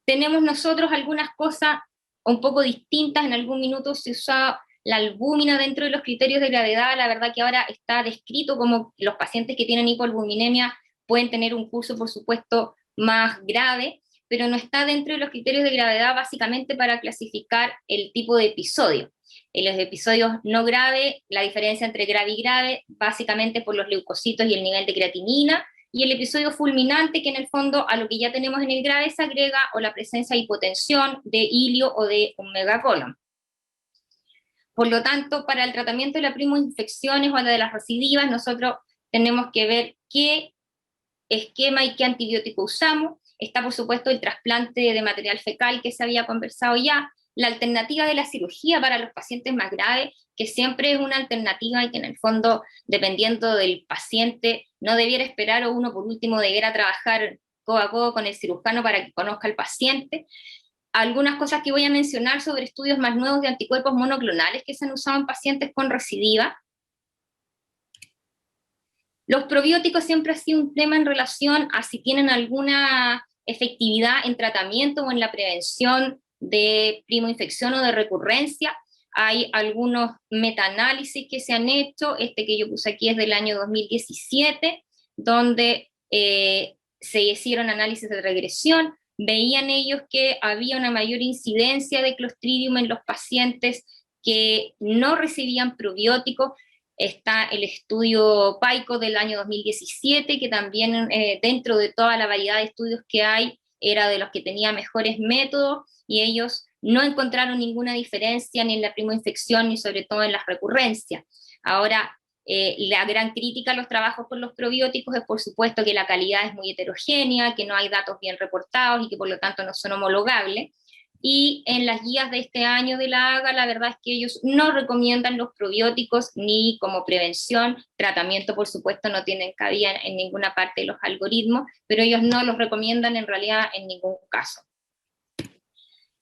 tenemos nosotros algunas cosas un poco distintas. En algún minuto se usa la albúmina dentro de los criterios de gravedad. La verdad que ahora está descrito como los pacientes que tienen hipoalbuminemia pueden tener un curso, por supuesto, más grave, pero no está dentro de los criterios de gravedad básicamente para clasificar el tipo de episodio. En los episodios no graves, la diferencia entre grave y grave, básicamente por los leucocitos y el nivel de creatinina, y el episodio fulminante, que en el fondo a lo que ya tenemos en el grave se agrega o la presencia de hipotensión, de ilio o de un megacolon. Por lo tanto, para el tratamiento de las primoinfecciones o la de las recidivas, nosotros tenemos que ver qué esquema y qué antibiótico usamos. Está, por supuesto, el trasplante de material fecal, que se había conversado ya, la alternativa de la cirugía para los pacientes más graves, que siempre es una alternativa y que en el fondo, dependiendo del paciente, no debiera esperar, o uno por último debiera trabajar codo a codo con el cirujano para que conozca al paciente. Algunas cosas que voy a mencionar sobre estudios más nuevos de anticuerpos monoclonales que se han usado en pacientes con recidiva. Los probióticos siempre ha sido un tema en relación a si tienen alguna efectividad en tratamiento o en la prevención de primoinfección o de recurrencia. Hay algunos metaanálisis que se han hecho, este que yo puse aquí es del año 2017, donde se hicieron análisis de regresión. Veían ellos que había una mayor incidencia de Clostridium en los pacientes que no recibían probióticos. Está el estudio PAICO del año 2017, que también dentro de toda la variedad de estudios que hay, era de los que tenía mejores métodos, y ellos no encontraron ninguna diferencia ni en la primoinfección ni sobre todo en las recurrencias. Ahora, la gran crítica a los trabajos con los probióticos es por supuesto que la calidad es muy heterogénea, que no hay datos bien reportados y que por lo tanto no son homologables. Y en las guías de este año de la AGA, la verdad es que ellos no recomiendan los probióticos ni como prevención. Tratamiento, por supuesto, no tienen cabida en ninguna parte de los algoritmos, pero ellos no los recomiendan en realidad en ningún caso.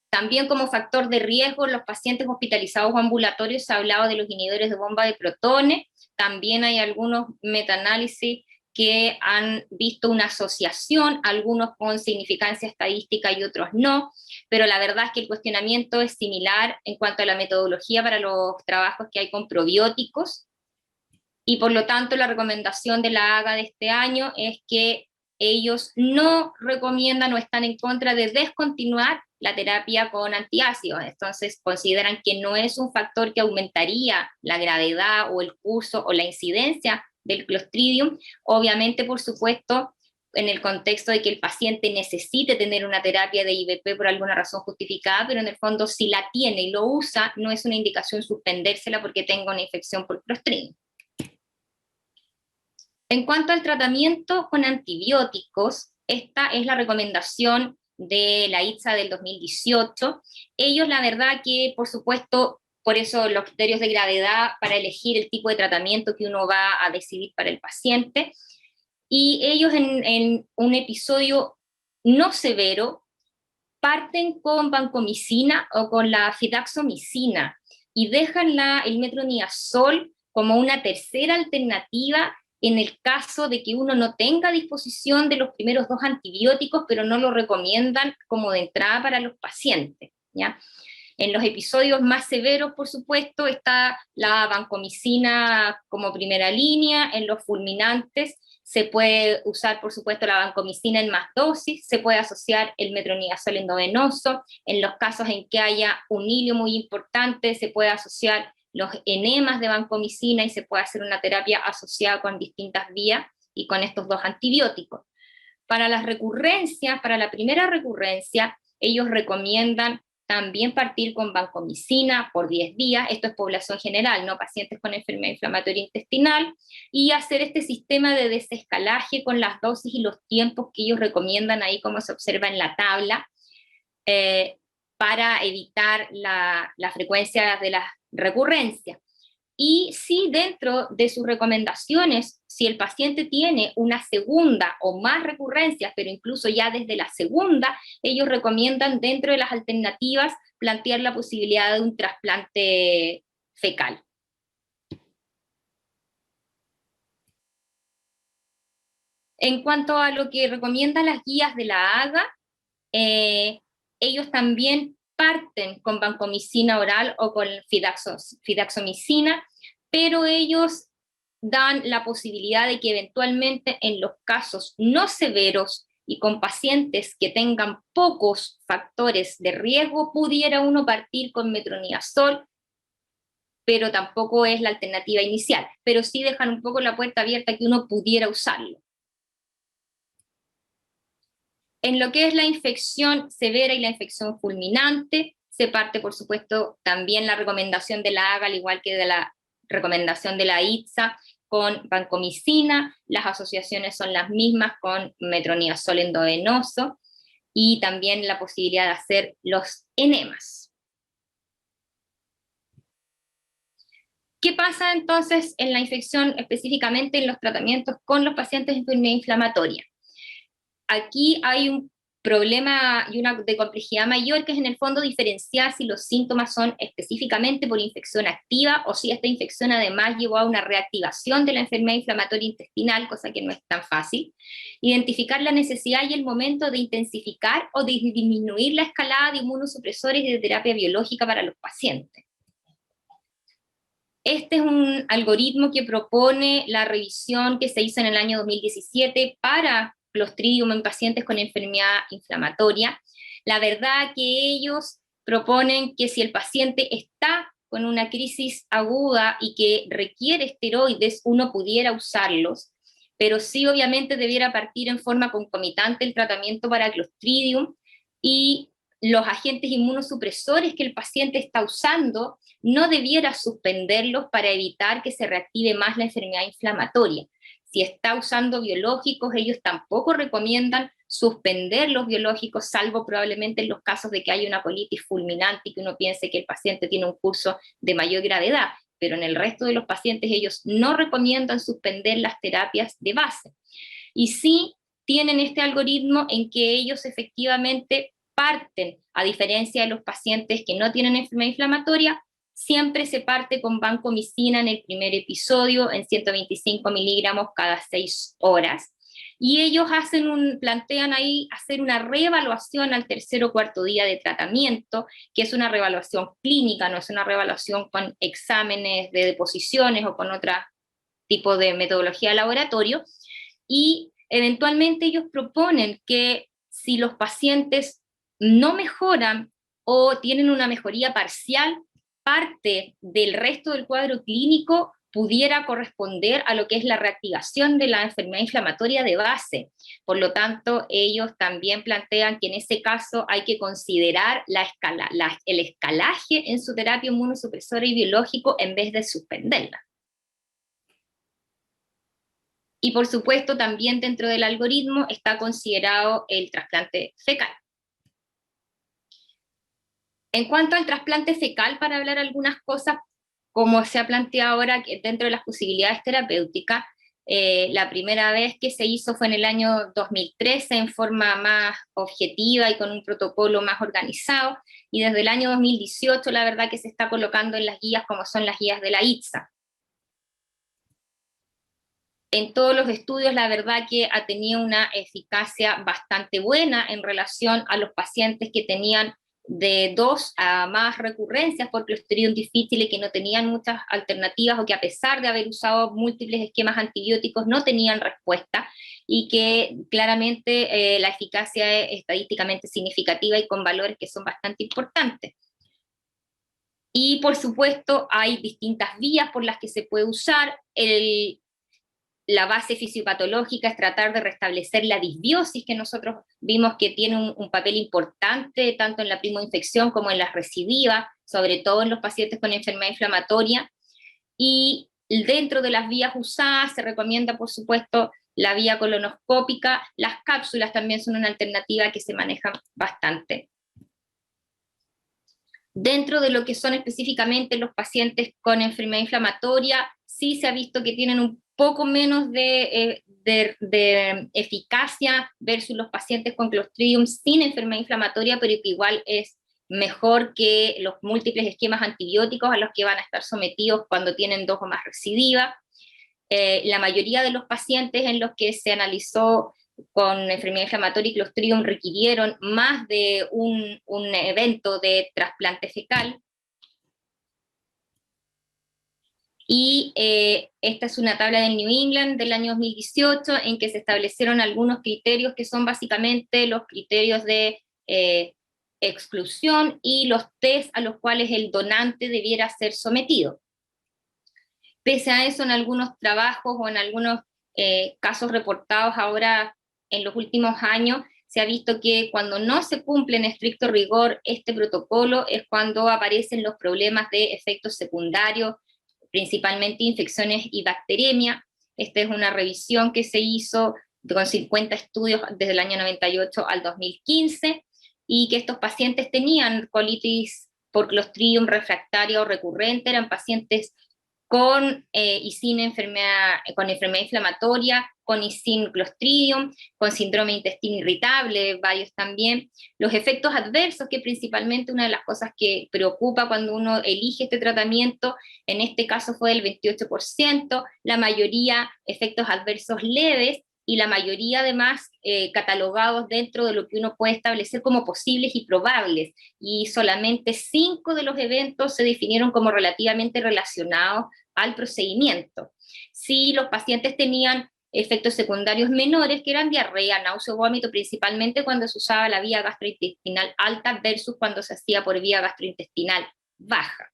También como factor de riesgo, los pacientes hospitalizados o ambulatorios, se ha hablado de los inhibidores de bomba de protones. También hay algunos metaanálisis que han visto una asociación, algunos con significancia estadística y otros no, pero la verdad es que el cuestionamiento es similar en cuanto a la metodología para los trabajos que hay con probióticos, y por lo tanto la recomendación de la AGA de este año es que ellos no recomiendan o están en contra de descontinuar la terapia con antiácidos. Entonces consideran que no es un factor que aumentaría la gravedad o el curso o la incidencia del Clostridium, obviamente, por supuesto, en el contexto de que el paciente necesite tener una terapia de IVP por alguna razón justificada, pero en el fondo si la tiene y lo usa, no es una indicación suspendérsela porque tenga una infección por Clostridium. En cuanto al tratamiento con antibióticos, esta es la recomendación de la ITSA del 2018. Ellos, la verdad que, por supuesto, por eso los criterios de gravedad para elegir el tipo de tratamiento que uno va a decidir para el paciente, y ellos en un episodio no severo parten con vancomicina o con la fidaxomicina y dejan el metronidazol como una tercera alternativa en el caso de que uno no tenga a disposición de los primeros 2 antibióticos, pero no lo recomiendan como de entrada para los pacientes, ¿ya? En los episodios más severos, por supuesto, está la vancomicina como primera línea. En los fulminantes se puede usar, por supuesto, la vancomicina en más dosis, se puede asociar el metronidazol endovenoso. En los casos en que haya un hilio muy importante, se puede asociar los enemas de vancomicina y se puede hacer una terapia asociada con distintas vías y con estos 2 antibióticos. Para las recurrencias, para la primera recurrencia, ellos recomiendan también partir con vancomicina por 10 días, esto es población general, no pacientes con enfermedad inflamatoria intestinal, y hacer este sistema de desescalaje con las dosis y los tiempos que ellos recomiendan ahí, como se observa en la tabla, para evitar la frecuencia de las recurrencias. Y si dentro de sus recomendaciones, si el paciente tiene una segunda o más recurrencias, pero incluso ya desde la segunda, ellos recomiendan dentro de las alternativas plantear la posibilidad de un trasplante fecal. En cuanto a lo que recomiendan las guías de la AGA, ellos también parten con vancomicina oral o con fidaxomicina, pero ellos dan la posibilidad de que eventualmente en los casos no severos y con pacientes que tengan pocos factores de riesgo, pudiera uno partir con metronidazol, pero tampoco es la alternativa inicial, pero sí dejan un poco la puerta abierta que uno pudiera usarlo. En lo que es la infección severa y la infección fulminante, se parte, por supuesto, también la recomendación de la AGA, al igual que de la recomendación de la ITSA, con vancomicina. Las asociaciones son las mismas con metronidazol endovenoso, y también la posibilidad de hacer los enemas. ¿Qué pasa entonces en la infección, específicamente en los tratamientos con los pacientes de enfermedad inflamatoria? Aquí hay un problema y una de complejidad mayor, que es en el fondo diferenciar si los síntomas son específicamente por infección activa o si esta infección además llevó a una reactivación de la enfermedad inflamatoria intestinal, cosa que no es tan fácil. Identificar la necesidad y el momento de intensificar o de disminuir la escalada de inmunosupresores y de terapia biológica para los pacientes. Este es un algoritmo que propone la revisión que se hizo en el año 2017 para Clostridium en pacientes con enfermedad inflamatoria. La verdad que ellos proponen que si el paciente está con una crisis aguda y que requiere esteroides, uno pudiera usarlos, pero sí obviamente debiera partir en forma concomitante el tratamiento para Clostridium, y los agentes inmunosupresores que el paciente está usando no debiera suspenderlos para evitar que se reactive más la enfermedad inflamatoria. Si está usando biológicos, ellos tampoco recomiendan suspender los biológicos, salvo probablemente en los casos de que haya una colitis fulminante y que uno piense que el paciente tiene un curso de mayor gravedad, pero en el resto de los pacientes ellos no recomiendan suspender las terapias de base. Y sí tienen este algoritmo en que ellos efectivamente parten, a diferencia de los pacientes que no tienen enfermedad inflamatoria, siempre se parte con vancomicina en el primer episodio en 125 miligramos cada 6 horas. Y ellos plantean ahí hacer una reevaluación al tercer o cuarto día de tratamiento, que es una reevaluación clínica, no es una reevaluación con exámenes de deposiciones o con otro tipo de metodología de laboratorio. Y eventualmente ellos proponen que si los pacientes no mejoran o tienen una mejoría parcial, parte del resto del cuadro clínico pudiera corresponder a lo que es la reactivación de la enfermedad inflamatoria de base. Por lo tanto, ellos también plantean que en ese caso hay que considerar el escalaje en su terapia inmunosupresora y biológico en vez de suspenderla. Y por supuesto, también dentro del algoritmo está considerado el trasplante fecal. En cuanto al trasplante fecal, para hablar algunas cosas, como se ha planteado ahora dentro de las posibilidades terapéuticas, la primera vez que se hizo fue en el año 2013 en forma más objetiva y con un protocolo más organizado, y desde el año 2018 la verdad que se está colocando en las guías como son las guías de la ITSA. En todos los estudios la verdad que ha tenido una eficacia bastante buena en relación a los pacientes que tenían de 2 a más recurrencias por Clostridium difficile, que no tenían muchas alternativas o que a pesar de haber usado múltiples esquemas antibióticos no tenían respuesta, y que claramente la eficacia es estadísticamente significativa y con valores que son bastante importantes. Y por supuesto hay distintas vías por las que se puede usar. La base fisiopatológica es tratar de restablecer la disbiosis, que nosotros vimos que tiene un papel importante tanto en la primoinfección como en las recidivas, sobre todo en los pacientes con enfermedad inflamatoria. Y dentro de las vías usadas se recomienda, por supuesto, la vía colonoscópica. Las cápsulas también son una alternativa que se manejan bastante. Dentro de lo que son específicamente los pacientes con enfermedad inflamatoria, sí se ha visto que tienen un poco menos de eficacia versus los pacientes con Clostridium sin enfermedad inflamatoria, pero que igual es mejor que los múltiples esquemas antibióticos a los que van a estar sometidos cuando tienen 2 o más recidivas. La mayoría de los pacientes en los que se analizó con enfermedad inflamatoria y Clostridium requirieron más de un evento de trasplante fecal. Y esta es una tabla del New England del año 2018 en que se establecieron algunos criterios que son básicamente los criterios de exclusión y los test a los cuales el donante debiera ser sometido. Pese a eso, en algunos trabajos o en algunos casos reportados ahora en los últimos años, se ha visto que cuando no se cumple en estricto rigor este protocolo es cuando aparecen los problemas de efectos secundarios, principalmente infecciones y bacteremia. Esta es una revisión que se hizo con 50 estudios desde el año 98 al 2015, y que estos pacientes tenían colitis por Clostridium refractaria o recurrente, eran pacientes con y sin enfermedad, con enfermedad inflamatoria, con y sin Clostridium, con síndrome de intestino irritable, varios también. Los efectos adversos, que principalmente una de las cosas que preocupa cuando uno elige este tratamiento, en este caso fue del 28%, la mayoría efectos adversos leves, y la mayoría además catalogados dentro de lo que uno puede establecer como posibles y probables, y solamente 5 de los eventos se definieron como relativamente relacionados al procedimiento. Si los pacientes tenían efectos secundarios menores, que eran diarrea, náusea o vómito, principalmente cuando se usaba la vía gastrointestinal alta versus cuando se hacía por vía gastrointestinal baja.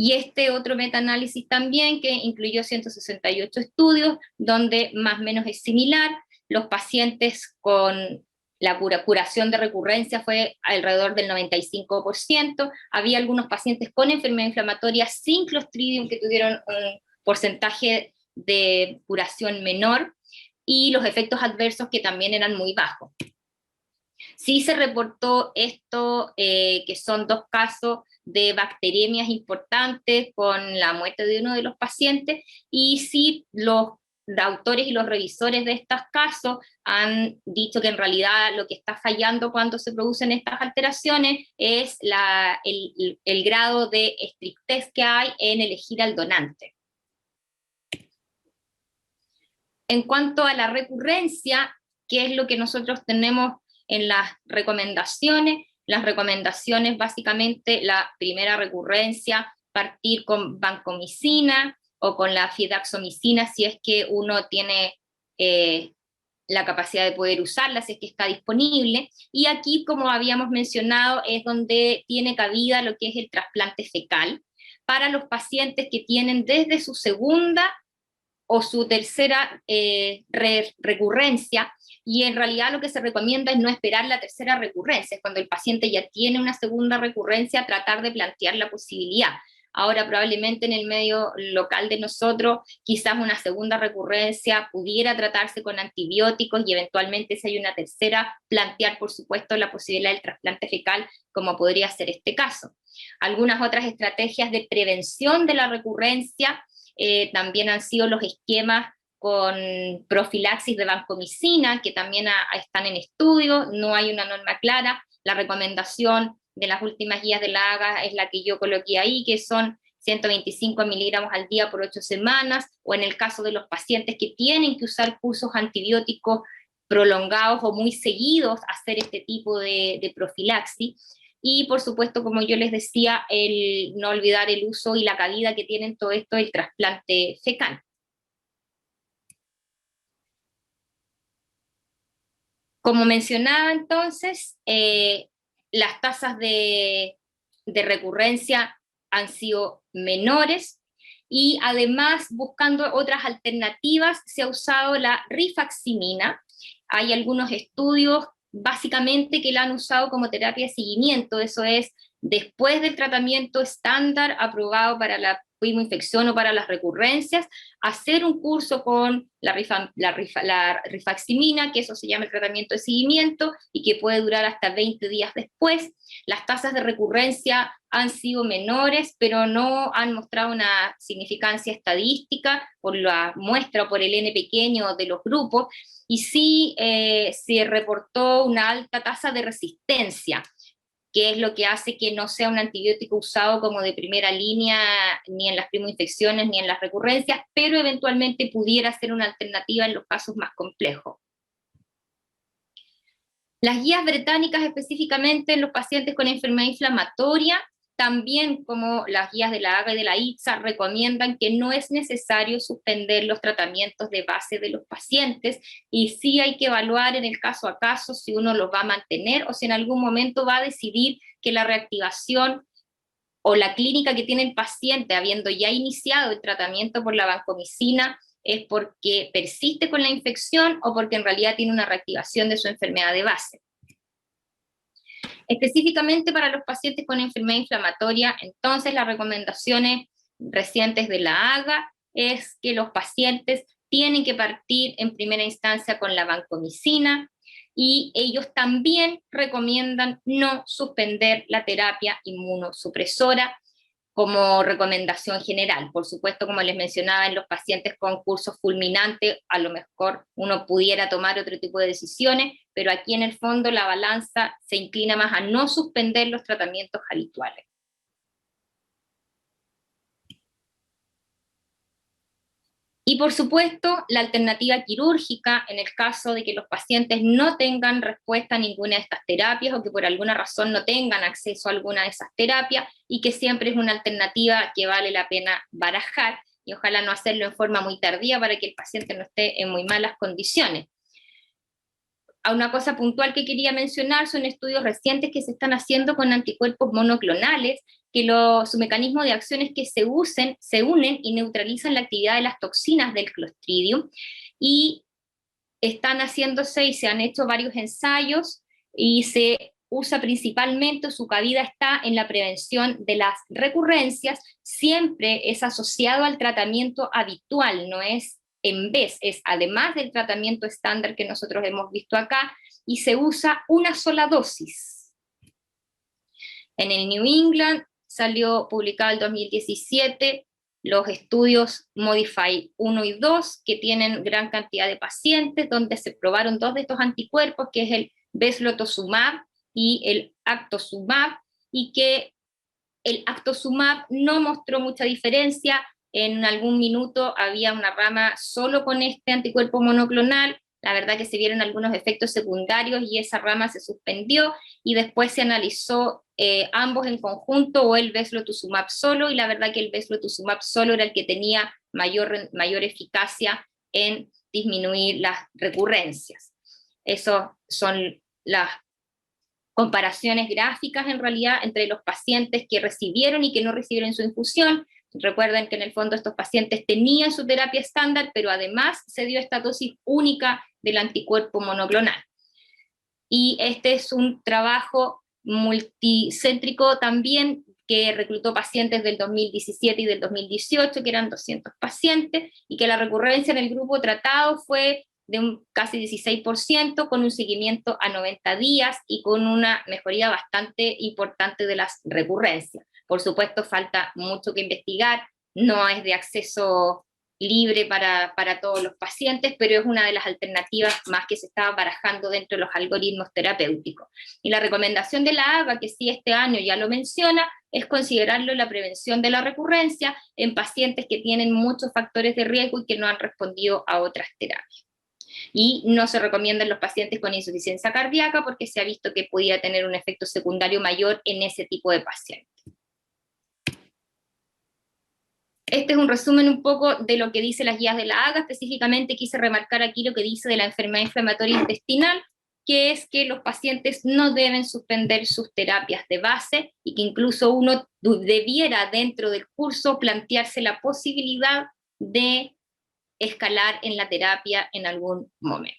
Y este otro metaanálisis también, que incluyó 168 estudios, donde más o menos es similar. Los pacientes con la curación de recurrencia fue alrededor del 95%. Había algunos pacientes con enfermedad inflamatoria sin Clostridium que tuvieron un porcentaje de curación menor, y los efectos adversos que también eran muy bajos. Sí se reportó esto, que son 2 casos de bacteremias importantes con la muerte de uno de los pacientes, y sí los autores y los revisores de estos casos han dicho que en realidad lo que está fallando cuando se producen estas alteraciones es el grado de estrictez que hay en elegir al donante. En cuanto a la recurrencia, ¿qué es lo que nosotros tenemos en las recomendaciones? Las recomendaciones, básicamente, la primera recurrencia, partir con vancomicina o con la fidaxomicina si es que uno tiene la capacidad de poder usarla, si es que está disponible. Y aquí, como habíamos mencionado, es donde tiene cabida lo que es el trasplante fecal para los pacientes que tienen desde su segunda o su tercera recurrencia, y en realidad lo que se recomienda es no esperar la tercera recurrencia, es cuando el paciente ya tiene una segunda recurrencia, tratar de plantear la posibilidad. Ahora probablemente en el medio local de nosotros, quizás una segunda recurrencia pudiera tratarse con antibióticos y eventualmente si hay una tercera, plantear por supuesto la posibilidad del trasplante fecal, como podría ser este caso. Algunas otras estrategias de prevención de la recurrencia también han sido los esquemas con profilaxis de vancomicina, que también están en estudio, no hay una norma clara. La recomendación de las últimas guías de la AGA es la que yo coloqué ahí, que son 125 miligramos al día por 8 semanas, o en el caso de los pacientes que tienen que usar cursos antibióticos prolongados o muy seguidos, hacer este tipo de profilaxis. Y por supuesto, como yo les decía, no olvidar el uso y la cabida que tienen todo esto del trasplante fecal. Como mencionaba entonces, las tasas de recurrencia han sido menores, y además, buscando otras alternativas, se ha usado la rifaximina. Hay algunos estudios básicamente que la han usado como terapia de seguimiento, eso es, después del tratamiento estándar aprobado para la infección o para las recurrencias, hacer un curso con la rifaximina, que eso se llama el tratamiento de seguimiento, y que puede durar hasta 20 días después. Las tasas de recurrencia han sido menores, pero no han mostrado una significancia estadística por la muestra o por el N pequeño de los grupos, y sí se reportó una alta tasa de resistencia, que es lo que hace que no sea un antibiótico usado como de primera línea ni en las primoinfecciones ni en las recurrencias, pero eventualmente pudiera ser una alternativa en los casos más complejos. Las guías británicas, específicamente en los pacientes con enfermedad inflamatoria, también como las guías de la AGA y de la ITSA, recomiendan que no es necesario suspender los tratamientos de base de los pacientes, y sí hay que evaluar en el caso a caso si uno los va a mantener o si en algún momento va a decidir que la reactivación o la clínica que tiene el paciente, habiendo ya iniciado el tratamiento por la vancomicina, es porque persiste con la infección o porque en realidad tiene una reactivación de su enfermedad de base. Específicamente para los pacientes con enfermedad inflamatoria, entonces las recomendaciones recientes de la AGA es que los pacientes tienen que partir en primera instancia con la vancomicina, y ellos también recomiendan no suspender la terapia inmunosupresora como recomendación general. Por supuesto, como les mencionaba, en los pacientes con cursos fulminantes, a lo mejor uno pudiera tomar otro tipo de decisiones, pero aquí en el fondo la balanza se inclina más a no suspender los tratamientos habituales. Y por supuesto, la alternativa quirúrgica en el caso de que los pacientes no tengan respuesta a ninguna de estas terapias o que por alguna razón no tengan acceso a alguna de esas terapias, y que siempre es una alternativa que vale la pena barajar, y ojalá no hacerlo en forma muy tardía para que el paciente no esté en muy malas condiciones. A una cosa puntual que quería mencionar son estudios recientes que se están haciendo con anticuerpos monoclonales, que su mecanismo de acción es que se unen y neutralizan la actividad de las toxinas del Clostridium, y están haciéndose y se han hecho varios ensayos, y se usa principalmente, su cabida está en la prevención de las recurrencias, siempre es asociado al tratamiento habitual, no es en vez, es además del tratamiento estándar que nosotros hemos visto acá, y se usa una sola dosis. En el New England salió publicado el 2017 los estudios Modify 1 y 2, que tienen gran cantidad de pacientes, donde se probaron 2 de estos anticuerpos, que es el Bezlotuzumab y el Actosumab, y que el Actosumab no mostró mucha diferencia. En algún minuto había una rama solo con este anticuerpo monoclonal, la verdad que se vieron algunos efectos secundarios y esa rama se suspendió, y después se analizó ambos en conjunto o el Bezlotuzumab solo, y la verdad que el Bezlotuzumab solo era el que tenía mayor eficacia en disminuir las recurrencias. Esas son las comparaciones gráficas en realidad entre los pacientes que recibieron y que no recibieron su infusión. Recuerden que en el fondo estos pacientes tenían su terapia estándar, pero además se dio esta dosis única del anticuerpo monoclonal. Y este es un trabajo multicéntrico también, que reclutó pacientes del 2017 y del 2018, que eran 200 pacientes, y que la recurrencia en el grupo tratado fue de un casi 16%, con un seguimiento a 90 días y con una mejoría bastante importante de las recurrencias. Por supuesto, falta mucho que investigar, no es de acceso libre para todos los pacientes, pero es una de las alternativas más que se estaba barajando dentro de los algoritmos terapéuticos. Y la recomendación de la AGA, que sí este año ya lo menciona, es considerarlo la prevención de la recurrencia en pacientes que tienen muchos factores de riesgo y que no han respondido a otras terapias. Y no se recomienda en los pacientes con insuficiencia cardíaca, porque se ha visto que podía tener un efecto secundario mayor en ese tipo de pacientes. Este es un resumen un poco de lo que dice las guías de la AGA. Específicamente quise remarcar aquí lo que dice de la enfermedad inflamatoria intestinal, que es que los pacientes no deben suspender sus terapias de base, y que incluso uno debiera dentro del curso plantearse la posibilidad de escalar en la terapia en algún momento.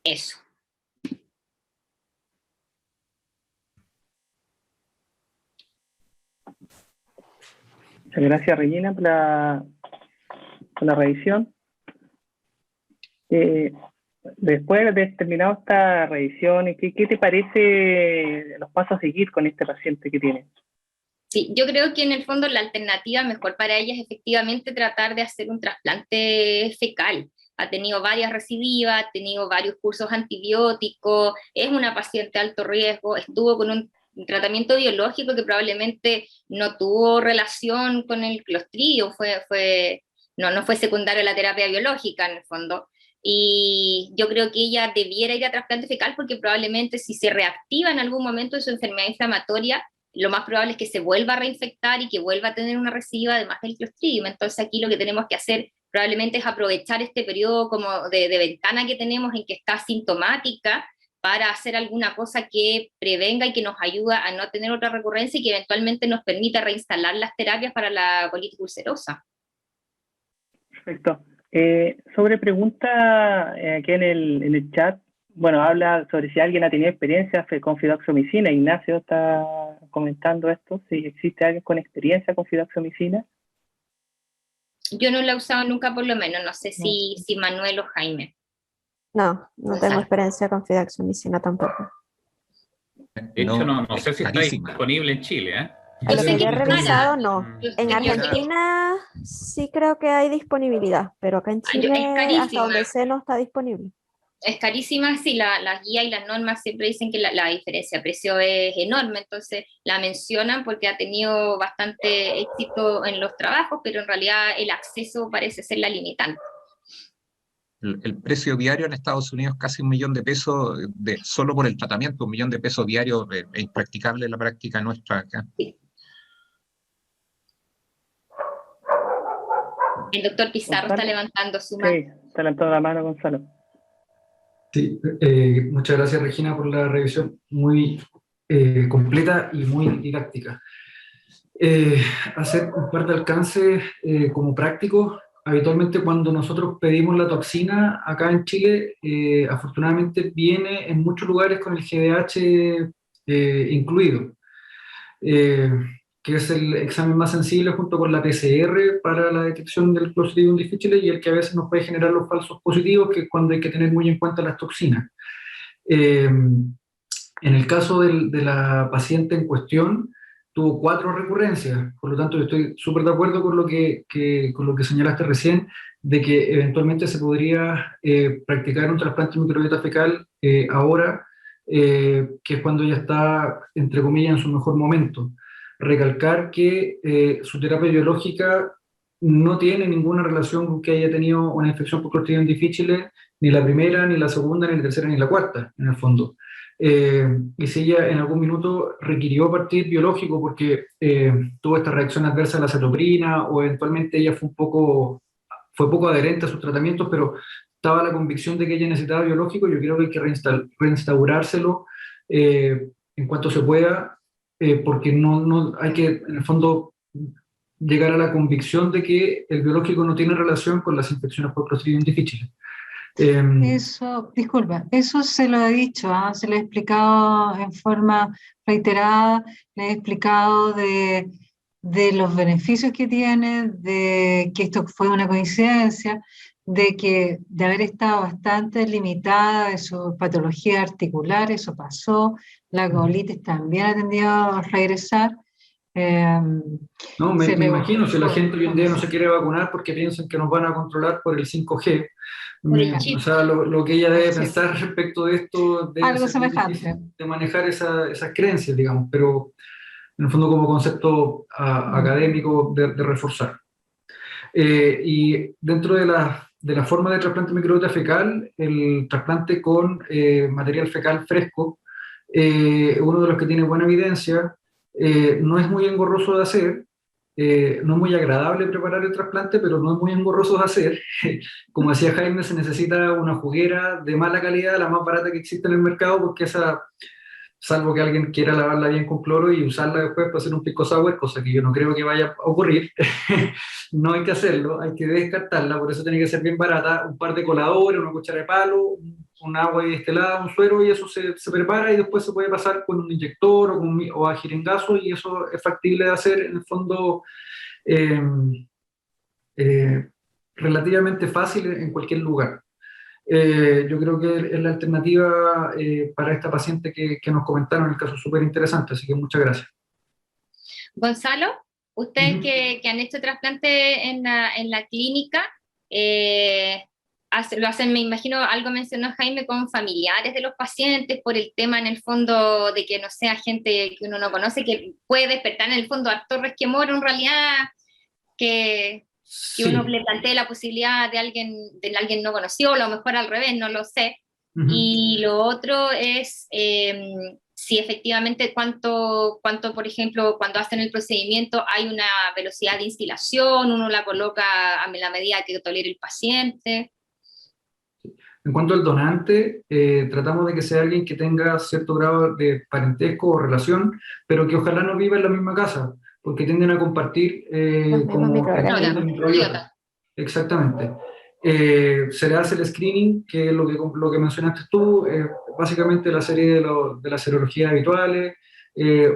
Eso.
Muchas gracias, Regina, por la revisión. Después de terminado esta revisión, ¿qué te parece los pasos a seguir con este paciente que tiene?
Sí, yo creo que en el fondo la alternativa mejor para ella es efectivamente tratar de hacer un trasplante fecal. Ha tenido varias recidivas, ha tenido varios cursos antibióticos, es una paciente de alto riesgo, estuvo con un tratamiento biológico que probablemente no tuvo relación con el Clostridium, no fue secundario a la terapia biológica en el fondo. Y yo creo que ella debiera ir a trasplante fecal, porque probablemente si se reactiva en algún momento de su enfermedad inflamatoria, lo más probable es que se vuelva a reinfectar y que vuelva a tener una recidiva además del Clostridium. Entonces aquí lo que tenemos que hacer probablemente es aprovechar este periodo como de ventana que tenemos en que está asintomática, para hacer alguna cosa que prevenga y que nos ayuda a no tener otra recurrencia y que eventualmente nos permita reinstalar las terapias para la colitis ulcerosa.
Perfecto. Sobre pregunta aquí en el chat, bueno, habla sobre si alguien ha tenido experiencia con fidaxomicina. Ignacio está comentando esto, si existe alguien con experiencia con fidaxomicina.
Yo no la he usado nunca, por lo menos, no sé si Manuel o Jaime.
No tengo experiencia con fidaxomicina tampoco.
De hecho, no sé si está disponible en Chile, ¿eh?
Lo que yo he revisado, no. En Argentina sí creo que hay disponibilidad, pero acá en Chile, hasta donde sé, no está disponible.
Es carísima, sí, las guías y las normas siempre dicen que la diferencia de precio es enorme, entonces la mencionan porque ha tenido bastante éxito en los trabajos, pero en realidad el acceso parece ser la limitante.
El precio diario en Estados Unidos es casi $1 millón solo por el tratamiento. $1 millón diario es impracticable en la práctica nuestra acá.
Sí. El doctor Pizarro está levantando su mano.
Sí, está levantando la mano, Gonzalo.
Sí, muchas gracias, Regina, por la revisión muy completa y muy didáctica. Hacer un par de alcances como práctico. Habitualmente cuando nosotros pedimos la toxina acá en Chile, afortunadamente viene en muchos lugares con el GDH incluido, que es el examen más sensible junto con la PCR para la detección del Clostridium difficile, y el que a veces nos puede generar los falsos positivos, que es cuando hay que tener muy en cuenta las toxinas. En el caso de la paciente en cuestión, tuvo 4 recurrencias, por lo tanto yo estoy súper de acuerdo con con lo que señalaste recién, de que eventualmente se podría practicar un trasplante de microbiota fecal ahora, que es cuando ella está, entre comillas, en su mejor momento. Recalcar que su terapia biológica no tiene ninguna relación con que haya tenido una infección por Clostridium difficile, ni la primera, ni la segunda, ni la tercera, ni la cuarta, en el fondo. Y si ella en algún minuto requirió partir biológico porque tuvo esta reacción adversa a la cetoprina, o eventualmente ella fue poco adherente a sus tratamientos, pero estaba la convicción de que ella necesitaba biológico, yo creo que hay que reinstaurárselo en cuanto se pueda, porque no hay que, en el fondo, llegar a la convicción de que el biológico no tiene relación con las infecciones por Clostridium difficile.
Eso, disculpa, eso se lo he dicho, se lo he explicado en forma reiterada, le he explicado de los beneficios que tiene, de que esto fue una coincidencia, de haber estado bastante limitada de su patología articular, eso pasó, la colitis también ha tendido a regresar.
No, me
le
imagino, si la gente hoy en día no se
buscó-
quiere vacunar porque piensan que nos van a controlar por el 5G,
Por el
o
chip.
sea, lo que ella debe
Sí,
pensar respecto de esto debe
algo
ser muy
semejante.
difícil de manejar esas creencias, digamos, pero en el fondo como concepto académico de reforzar. Y dentro de la forma de trasplante de microbiota fecal, el trasplante con material fecal fresco, uno de los que tiene buena evidencia, no es muy engorroso de hacer, no es muy agradable preparar el trasplante, pero no es muy engorroso de hacer. Como decía Jaime, se necesita una juguera de mala calidad, la más barata que existe en el mercado, porque esa, salvo que alguien quiera lavarla bien con cloro y usarla después para hacer un pisco sour, cosa que yo no creo que vaya a ocurrir, no hay que hacerlo, hay que descartarla, por eso tiene que ser bien barata, un par de coladores, una cuchara de palo, un agua destilada, un suero, y eso se prepara y después se puede pasar con un inyector o a jeringazo, y eso es factible de hacer en el fondo, eh, eh, relativamente fácil en cualquier lugar. Yo creo que es la alternativa para esta paciente que nos comentaron, el caso súper interesante, así que muchas gracias.
Gonzalo, ustedes que han hecho trasplante en la clínica, lo hacen, me imagino, algo mencionó Jaime, con familiares de los pacientes, por el tema en el fondo de que no sea gente que uno no conoce, que puede despertar en el fondo harto resquemor en realidad, que
Sí.
uno le plantee la posibilidad de alguien no conocido, o a lo mejor al revés, no lo sé. Y lo otro es si efectivamente cuánto, por ejemplo, cuando hacen el procedimiento hay una velocidad de instilación, uno la coloca a la medida que tolere el paciente.
En cuanto al donante, tratamos de que sea alguien que tenga cierto grado de parentesco o relación, pero que ojalá no viva en la misma casa, porque tienden a compartir
Los mismos
como
microorganismos.
de microbiota. Exactamente. Se le hace el screening, que es lo que mencionaste tú, básicamente la serie de las serologías habituales.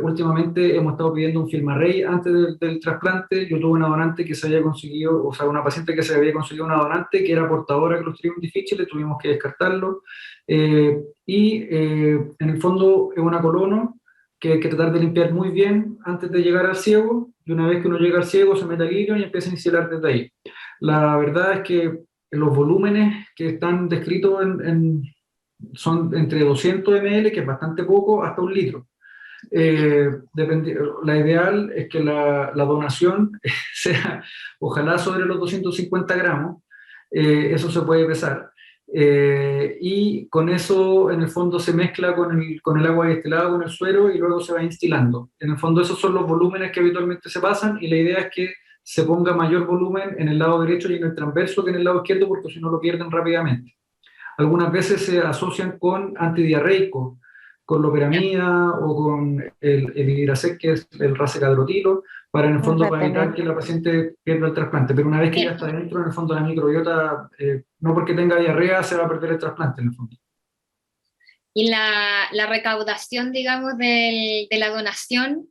Últimamente hemos estado pidiendo un FilmArray antes del trasplante. Yo tuve una donante que se había conseguido, o sea, una paciente que se había conseguido una donante que era portadora de Clostridium difficile, tuvimos que descartarlo. En el fondo es una colono que hay que tratar de limpiar muy bien antes de llegar al ciego, y una vez que uno llega al ciego se mete al hilo y empieza a instilar desde ahí. La verdad es que los volúmenes que están descritos son entre 200 ml, que es bastante poco, hasta 1 litro. La ideal es que la donación sea ojalá sobre los 250 gramos, eso se puede pesar, y con eso en el fondo se mezcla con el agua destilada, con el suero, y luego se va instilando. En el fondo esos son los volúmenes que habitualmente se pasan, y la idea es que se ponga mayor volumen en el lado derecho y en el transverso que en el lado izquierdo, porque si no lo pierden rápidamente. Algunas veces se asocian con antidiarreicos, con loperamida o con el Idrasec, que es el racecadrotilo, para en el fondo para evitar que la paciente pierda el trasplante. Pero una vez que ya está dentro, en el fondo la microbiota, no porque tenga diarrea se va a perder el trasplante en el fondo.
Y la recaudación, digamos, de la donación.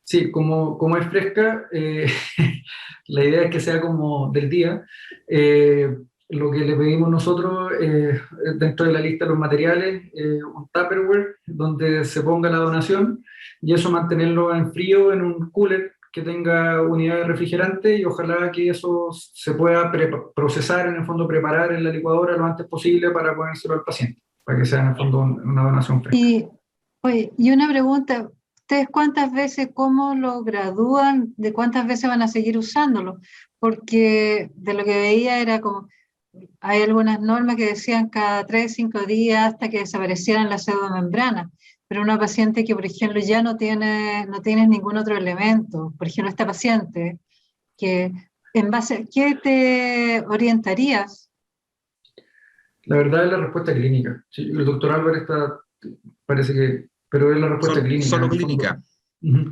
Sí, como es fresca, la idea es que sea como del día. lo que le pedimos nosotros, dentro de la lista de los materiales, un Tupperware donde se ponga la donación y eso mantenerlo en frío en un cooler que tenga unidad de refrigerante y ojalá que eso se pueda procesar, en el fondo preparar en la licuadora lo antes posible para ponérselo al paciente, para que sea en el fondo una donación fresca.
Oye, y una pregunta, ¿ustedes cuántas veces, cómo lo gradúan, de cuántas veces van a seguir usándolo? Porque de lo que veía era como, hay algunas normas que decían cada 3, 5 días hasta que desaparecieran las pseudomembranas, pero una paciente que, por ejemplo, ya no tiene ningún otro elemento, por ejemplo, esta paciente, que en base a qué te orientarías.
La verdad es la respuesta clínica. Sí, el doctor Álvarez parece que, pero es la respuesta clínica.
Solo clínica.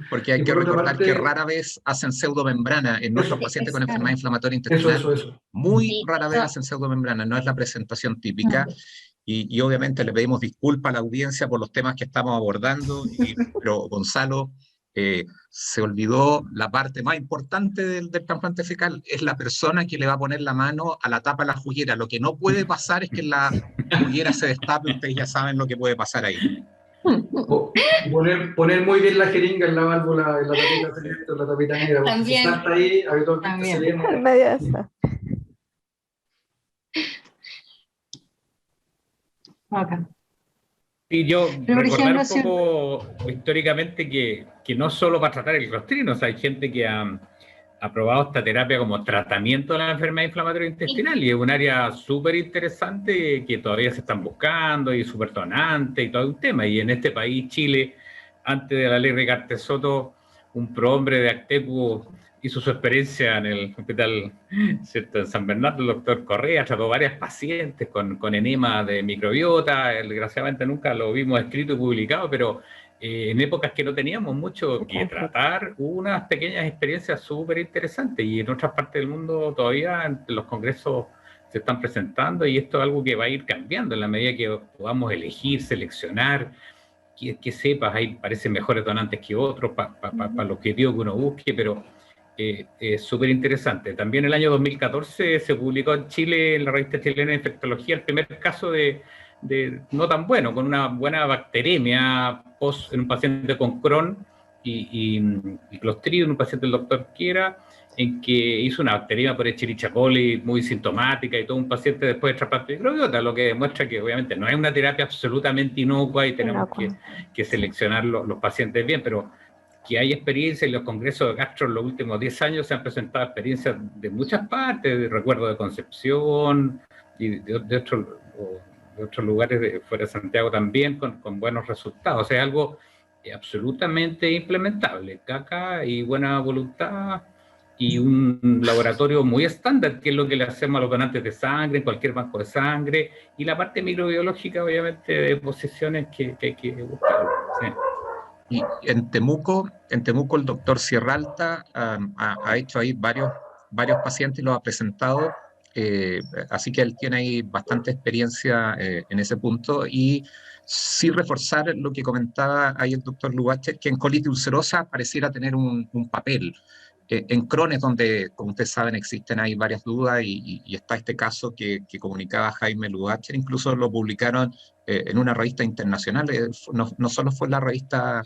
Porque hay que recordar que rara vez hacen pseudomembrana en nuestros pacientes con enfermedad inflamatoria intestinal.
Eso.
Muy rara vez hacen pseudomembrana, no es la presentación típica. Y obviamente le pedimos disculpas a la audiencia por los temas que estamos abordando, pero Gonzalo se olvidó la parte más importante del trasplante fecal, es la persona que le va a poner la mano a la tapa de la juguera. Lo que no puede pasar es que la juguera se destape, ustedes ya saben lo que puede pasar ahí.
Poner muy bien la jeringa en la válvula, en la tapita celeste, en la tapita negra.
También.
Si está ahí, habitualmente se viene.
En medio de eso.
Okay.
Y yo
Pero, por
recordar
ejemplo,
un poco históricamente que no solo para tratar el clostridio, o sea, hay gente que ha probado esta terapia como tratamiento de la enfermedad inflamatoria intestinal y es un área súper interesante que todavía se están buscando y súper donante y todo un tema. Y en este país, Chile, antes de la ley Ricardo Soto, un prohombre de Actepu hizo su experiencia en el hospital, ¿cierto?, en San Bernardo, el doctor Correa, trató varias pacientes con enema de microbiota. Desgraciadamente nunca lo vimos escrito y publicado, pero en épocas que no teníamos mucho que tratar, hubo unas pequeñas experiencias súper interesantes y en otras partes del mundo todavía en los congresos se están presentando y esto es algo que va a ir cambiando en la medida que podamos elegir, seleccionar, que sepas, hay parecen mejores donantes que otros para los objetivos que uno busque, pero es súper interesante. También el año 2014 se publicó en Chile, en la revista chilena de infectología, el primer caso de no tan bueno, con una buena bacteremia en un paciente con Crohn y Clostridium, en un paciente del doctor Quiera, en que hizo una bacteremia por Escherichia coli muy sintomática y todo un paciente después de trasplante de microbiota, lo que demuestra que obviamente no es una terapia absolutamente inocua y tenemos que seleccionar los pacientes bien, pero que hay experiencia en los congresos de gastro en los últimos 10 años se han presentado experiencias de muchas partes, de recuerdo de Concepción y de otros lugares fuera de Santiago también con buenos resultados. O sea, algo absolutamente implementable, caca y buena voluntad y un laboratorio muy estándar, que es lo que le hacemos a los donantes de sangre, en cualquier banco de sangre, y la parte microbiológica, obviamente, de posiciones que hay que buscar. Sí.
Y en Temuco el doctor Sierralta ha hecho ahí varios pacientes y los ha presentado, así que él tiene ahí bastante experiencia en ese punto. Y sí reforzar lo que comentaba ahí el doctor Lubacher, que en colitis ulcerosa pareciera tener un papel. En Crohn es donde, como ustedes saben, existen ahí varias dudas y está este caso que comunicaba Jaime Lubacher, incluso lo publicaron en una revista internacional, no solo fue la revista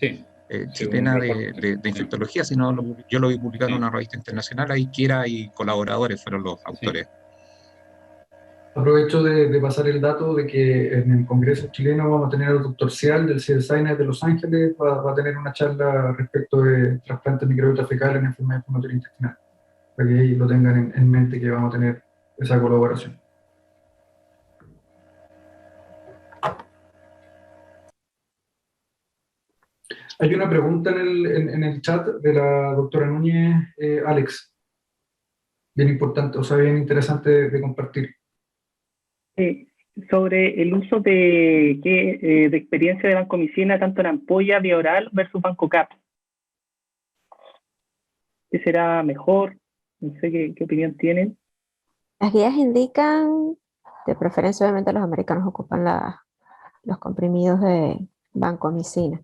chilena de infectología, sino yo lo vi publicado en una revista internacional, ahí Quiera y colaboradores fueron los autores.
Aprovecho de pasar el dato de que en el Congreso chileno vamos a tener al doctor Cial del CSINA de Los Ángeles, va a tener una charla respecto de trasplante de microbiota fecal en enfermedad inflamatoria intestinal, para que ahí lo tengan en mente que vamos a tener esa colaboración. Hay una pregunta en el chat de la doctora Núñez, Alex, bien importante, o sea, bien interesante de compartir.
Sobre el uso de experiencia de vancomicina tanto en ampolla vía oral versus vancocap. ¿Qué será mejor? No sé qué opinión tienen.
Las guías indican, de preferencia obviamente los americanos ocupan los comprimidos de vancomicina.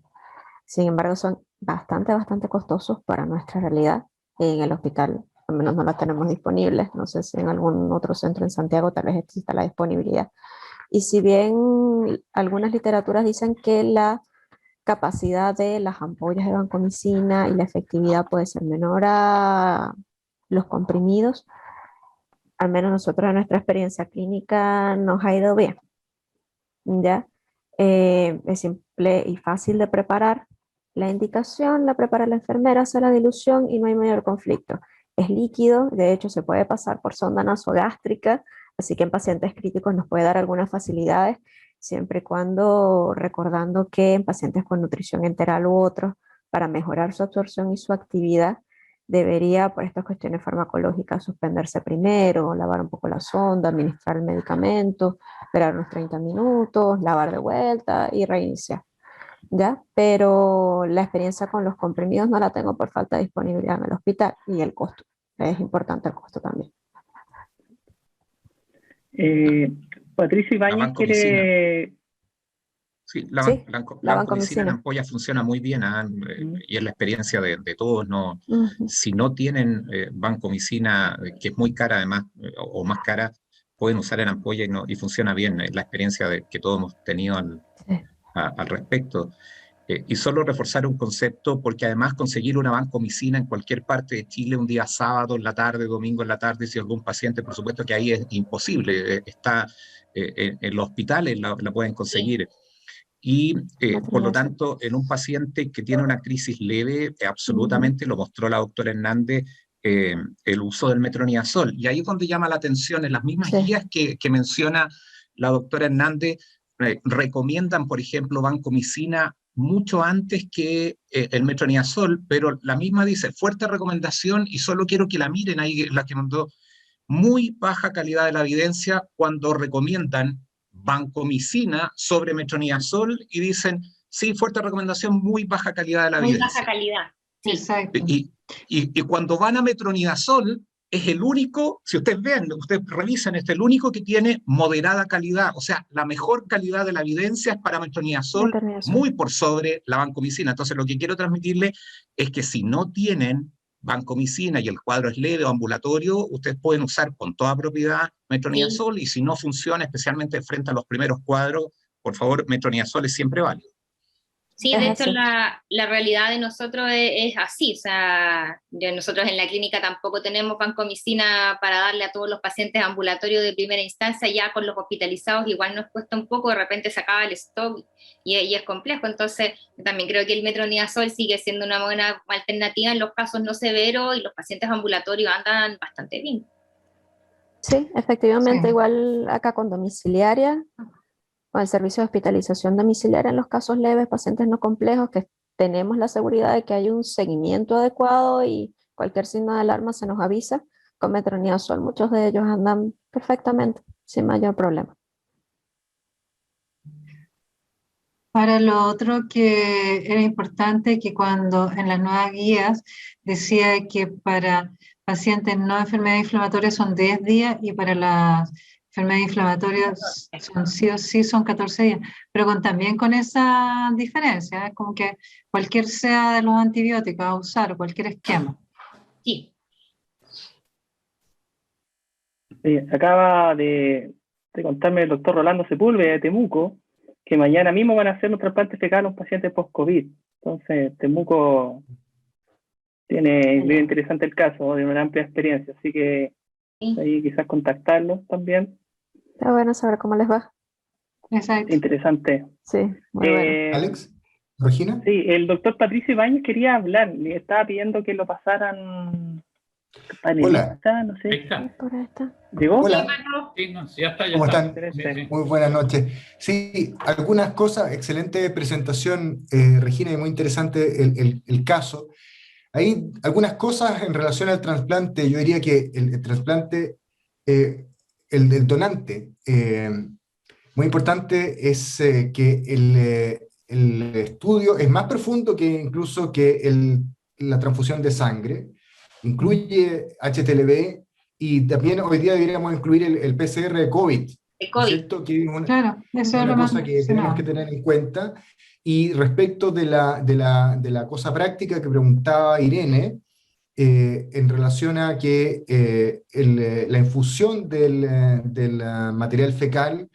Sin embargo, son bastante costosos para nuestra realidad. En el hospital al menos no las tenemos disponibles. No sé si en algún otro centro en Santiago tal vez exista la disponibilidad. Y si bien algunas literaturas dicen que la capacidad de las ampollas de vancomicina y la efectividad puede ser menor a los comprimidos, al menos nosotros en nuestra experiencia clínica nos ha ido bien. ¿Ya? Es simple y fácil de preparar. La indicación la prepara la enfermera, hace la dilución y no hay mayor conflicto. Es líquido, de hecho se puede pasar por sonda nasogástrica, así que en pacientes críticos nos puede dar algunas facilidades, siempre y cuando recordando que en pacientes con nutrición enteral u otros, para mejorar su absorción y su actividad, debería, por estas cuestiones farmacológicas, suspenderse primero, lavar un poco la sonda, administrar el medicamento, esperar unos 30 minutos, lavar de vuelta y reiniciar. ¿Ya? Pero la experiencia con los comprimidos no la tengo por falta de disponibilidad en el hospital y el costo. Es importante el costo también.
Patricia Ibáñez quiere...
Sí, la vancomicina en ampolla funciona muy bien, y es la experiencia de todos. No, si no tienen vancomicina, que es muy cara además, o más cara, pueden usar en ampolla y funciona bien. Es la experiencia que todos hemos tenido al respecto. Y solo reforzar un concepto, porque además conseguir una vancomicina en cualquier parte de Chile, un día sábado en la tarde, domingo en la tarde, si algún paciente, por supuesto que ahí es imposible, está en los hospitales, la pueden conseguir. Y por lo tanto, en un paciente que tiene una crisis leve, absolutamente lo mostró la doctora Hernández, el uso del metronidazol. Y ahí es donde llama la atención, en las mismas guías que menciona la doctora Hernández, recomiendan, por ejemplo, vancomicina mucho antes que el metronidazol, pero la misma dice, fuerte recomendación, y solo quiero que la miren ahí, la que mandó, muy baja calidad de la evidencia cuando recomiendan vancomicina sobre metronidazol y dicen, sí, fuerte recomendación, muy baja calidad de la evidencia.
Muy baja calidad, sí.
Exacto.
Y cuando van a metronidazol, es el único, si ustedes ven, ustedes revisan, es el único que tiene moderada calidad, o sea, la mejor calidad de la evidencia es para metronidazol, muy por sobre la vancomicina. Entonces, lo que quiero transmitirle es que si no tienen vancomicina y el cuadro es leve o ambulatorio, ustedes pueden usar con toda propiedad metronidazol, y si no funciona, especialmente frente a los primeros cuadros, por favor, metronidazol es siempre válido.
Sí, de hecho la realidad de nosotros es así, o sea, nosotros en la clínica tampoco tenemos vancomicina para darle a todos los pacientes ambulatorios de primera instancia. Ya con los hospitalizados igual nos cuesta un poco, de repente se acaba el stock y es complejo. Entonces también creo que el metronidazol sigue siendo una buena alternativa en los casos no severos, y los pacientes ambulatorios andan bastante bien.
Sí, efectivamente, igual acá con domiciliaria, con el servicio de hospitalización domiciliaria en los casos leves, pacientes no complejos, que tenemos la seguridad de que hay un seguimiento adecuado y cualquier signo de alarma se nos avisa. Con metronidazol muchos de ellos andan perfectamente, sin mayor problema.
Para lo otro que era importante, que cuando en las nuevas guías decía que para pacientes no enfermedades inflamatorias son 10 días y para las enfermedades inflamatorias son sí o sí son 14 días, pero también con esa diferencia, como que cualquier sea de los antibióticos a usar, cualquier esquema.
Sí.
Acaba de contarme el doctor Rolando Sepúlveda de Temuco, que mañana mismo van a hacer un trasplante fecal a un paciente post-COVID. Entonces, Temuco tiene bien interesante el caso, de una amplia experiencia, así que ahí quizás contactarlos también.
Está bueno saber cómo les va.
Exacto.
Interesante.
Sí, muy bueno.
Alex, Regina.
Sí, el doctor Patricio Ibáñez quería hablar, le estaba pidiendo que lo pasaran.
Hola.
No sé.
Ahí está.
Por ahí está.
¿Llegó?
Hola.
Sí, no, ya está.
¿Cómo
está.
están?
Sí, sí.
Muy buenas noches. Sí, algunas cosas, excelente presentación, Regina, y muy interesante el caso. Hay algunas cosas en relación al trasplante. Yo diría que el trasplante, el del donante, muy importante es que el estudio es más profundo que incluso que la transfusión de sangre. Incluye HTLV, y también hoy día deberíamos incluir el PCR de COVID.
De COVID.
¿Cierto? Que es
Claro, eso es
una
lo más
cosa que tenemos que tener en cuenta. Y respecto de la cosa práctica que preguntaba Irene, en relación a que la infusión del material fecal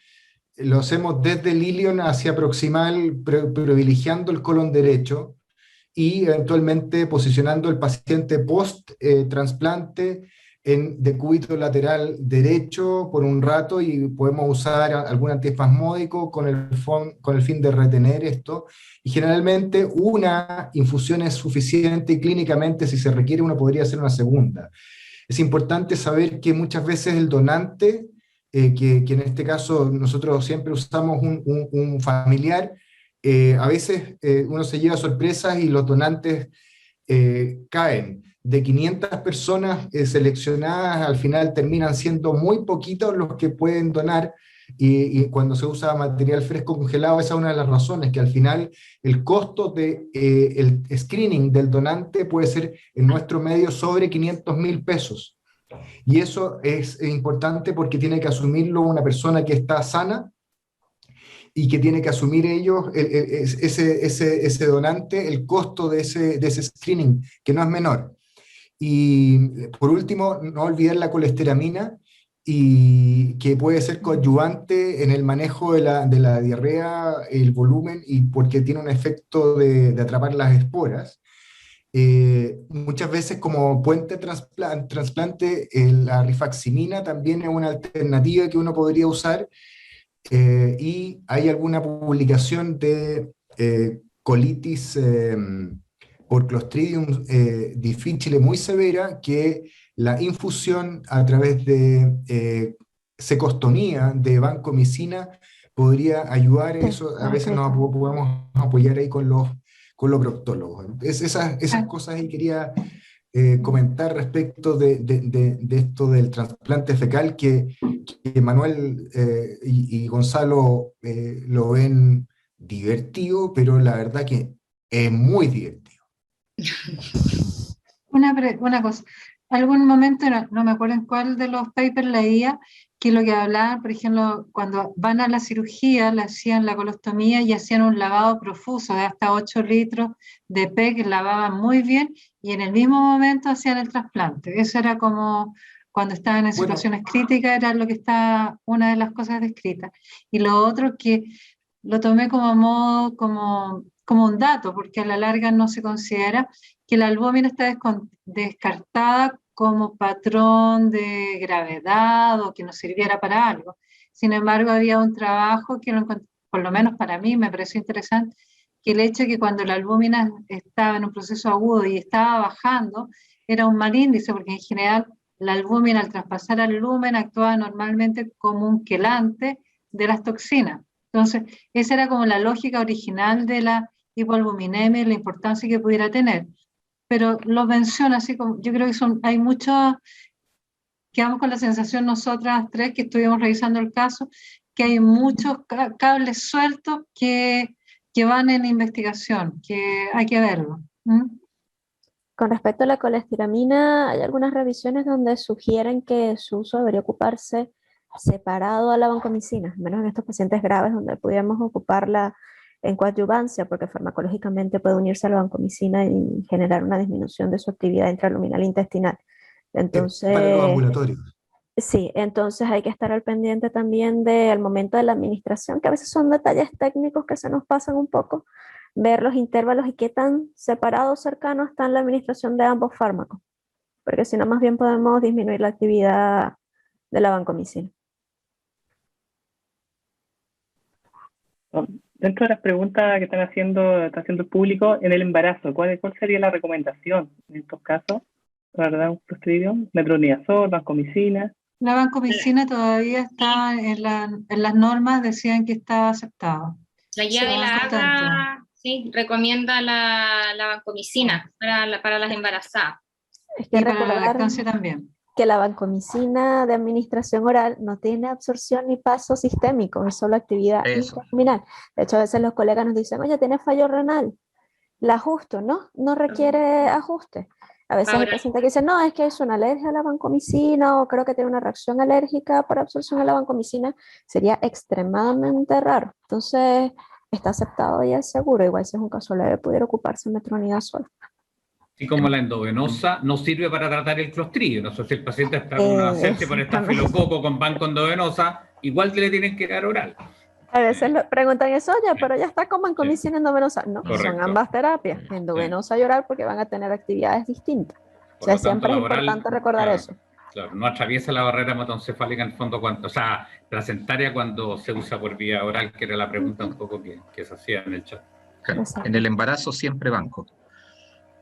lo hacemos desde el ilion hacia proximal, privilegiando el colon derecho y eventualmente posicionando el paciente post-trasplante en decúbito lateral derecho por un rato, y podemos usar algún antiespasmódico con el fin de retener esto, y generalmente una infusión es suficiente, y clínicamente si se requiere uno podría hacer una segunda. Es importante saber que muchas veces el donante, que en este caso nosotros siempre usamos un familiar, a veces uno se lleva sorpresas y los donantes caen. De 500 personas seleccionadas, al final terminan siendo muy poquitos los que pueden donar, y cuando se usa material fresco congelado, esa es una de las razones, que al final el costo del screening del donante puede ser en nuestro medio sobre 500.000 pesos. Y eso es importante porque tiene que asumirlo una persona que está sana, y que tiene que asumir ellos, ese donante, el costo de ese screening, que no es menor. Y por último, no olvidar la colesteramina, y que puede ser coadyuvante en el manejo de la diarrea, el volumen, y porque tiene un efecto de atrapar las esporas. Muchas veces como puente trasplante, la rifaximina también es una alternativa que uno podría usar, y hay alguna publicación de colitis por Clostridium difficile muy severa, que la infusión a través de secostomía de vancomicina podría ayudar. Eso a veces nos podemos apoyar ahí con los proctólogos. Esas cosas ahí quería comentar respecto de esto del trasplante fecal, que Manuel y Gonzalo lo ven divertido, pero la verdad que es muy divertido.
Una cosa, algún momento, no me acuerdo en cuál de los papers leía, que lo que hablaban, por ejemplo, cuando van a la cirugía, le hacían la colostomía y hacían un lavado profuso de hasta 8 litros de PEG, lavaban muy bien, y en el mismo momento hacían el trasplante. Eso era como cuando estaban en situaciones críticas, era lo que está, una de las cosas descritas. Y lo otro que lo tomé como modo, como un dato, porque a la larga no se considera que la albúmina está descartada como patrón de gravedad o que nos sirviera para algo. Sin embargo, había un trabajo que por lo menos para mí me pareció interesante, que el hecho de que cuando la albúmina estaba en un proceso agudo y estaba bajando, era un mal índice, porque en general la albúmina, al traspasar al lumen, actuaba normalmente como un quelante de las toxinas. Entonces, esa era como la lógica original de la hipoalbuminemia y la importancia que pudiera tener. Pero lo menciona así como, yo creo que hay muchos, quedamos con la sensación nosotras tres que estuvimos revisando el caso, que hay muchos cables sueltos que van en investigación, que hay que verlo.
Con respecto a la colestiramina, hay algunas revisiones donde sugieren que su uso debería ocuparse separado a la vancomicina, menos en estos pacientes graves donde pudiéramos ocuparla en coadyuvancia, porque farmacológicamente puede unirse a la vancomicina y generar una disminución de su actividad intraluminal intestinal. Entonces,
para los ambulatorios.
Sí, entonces hay que estar al pendiente también del momento de la administración, que a veces son detalles técnicos que se nos pasan un poco, ver los intervalos y qué tan separados o cercanos están la administración de ambos fármacos, porque si no, más bien podemos disminuir la actividad de la vancomicina.
Dentro de las preguntas que está haciendo el público, en el embarazo, ¿cuál sería la recomendación en estos casos? Para dar un Clostridium, metronidazol, vancomicina.
La vancomicina todavía está en las normas, decían que estaba aceptado.
La guía de la AGA, sí, recomienda la vancomicina para las embarazadas.
Es que
y para la lactancia también.
Que la vancomicina de administración oral no tiene absorción ni paso sistémico, es solo actividad intraluminal. De hecho, a veces los colegas nos dicen, oye, tienes fallo renal, la ajusto, ¿no? No requiere ajuste. A veces hay pacientes que dicen, no, es que es una alergia a la vancomicina o creo que tiene una reacción alérgica por absorción a la vancomicina. Sería extremadamente raro. Entonces, está aceptado y es seguro. Igual si es un caso leve, pudiera ocuparse metronidazol.
Así como la endovenosa no sirve para tratar el clostridio. No sé si el paciente está con una sepsis por estafilococo con banco endovenosa, igual que le tienen que dar oral.
A veces preguntan eso, oye, pero ya está con vancomicina endovenosa. No,
Correcto.
son ambas terapias, endovenosa y oral, porque van a tener actividades distintas.
Por
O sea,
lo tanto,
siempre
la
es
oral,
importante recordar
claro,
eso.
Claro, no atraviesa la barrera hematoencefálica en el fondo, o sea, placentaria cuando se usa por vía oral, que era la pregunta un poco que se hacía en el chat.
Claro, en el embarazo siempre banco.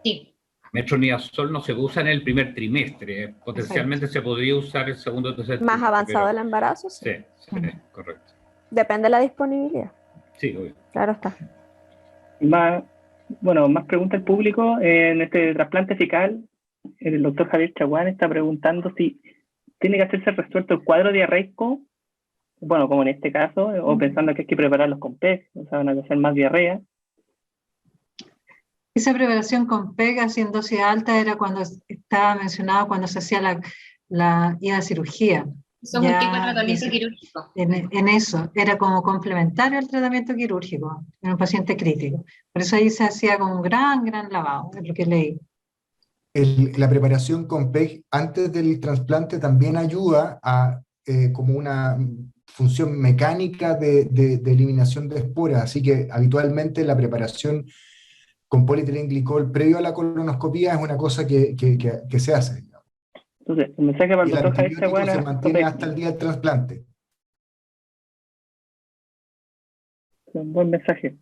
Sí.
Metronidazol no se usa en el primer trimestre, potencialmente se podría usar el segundo o tercer trimestre.
Más avanzado el embarazo, sí.
Sí, correcto.
Depende de la disponibilidad.
Sí, obvio.
Claro está.
Más preguntas al público. En este trasplante fecal, el doctor Javier Chaguán está preguntando si tiene que hacerse resuelto el cuadro diarreico, bueno, como en este caso, o pensando que hay que prepararlos con PEG, o sea, van a hacer más diarrea.
Esa preparación con PEG así en dosis alta era cuando estaba mencionado cuando se hacía la ida a cirugía.
Eso es un tipo de tratamiento quirúrgico.
En eso, era como complementario al tratamiento quirúrgico en un paciente crítico. Por eso ahí se hacía como un gran lavado, es lo que leí.
La preparación con PEG antes del trasplante también ayuda a como una función mecánica de eliminación de esporas, así que habitualmente la preparación con polietilenglicol previo a la colonoscopía es una cosa que se hace.
Entonces, el mensaje para el
Y el
doctor Javier
antibiótico
Chaguán
se mantiene hasta el día del trasplante.
un buen mensaje.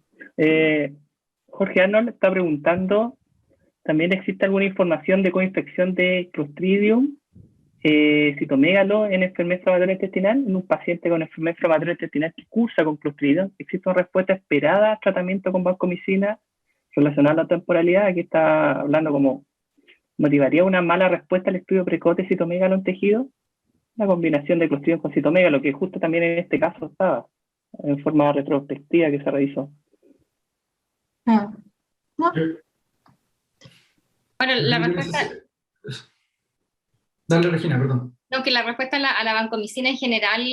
Jorge Arnold está preguntando, ¿también existe alguna información de coinfección de Clostridium citomegalo en enfermedad inflamatoria intestinal? En un paciente con enfermedad inflamatoria intestinal que cursa con Clostridium, ¿existe una respuesta esperada al tratamiento con vancomicina relacionada a la temporalidad? Aquí está hablando como, ¿motivaría una mala respuesta al estudio precoz de citomegalo en tejido? La combinación de Clostridium con citomegalo, que justo también en este caso estaba en forma retrospectiva que se realizó.
No.
Bueno, la respuesta...
Dale, Regina, perdón.
No, que la respuesta a la vancomicina en general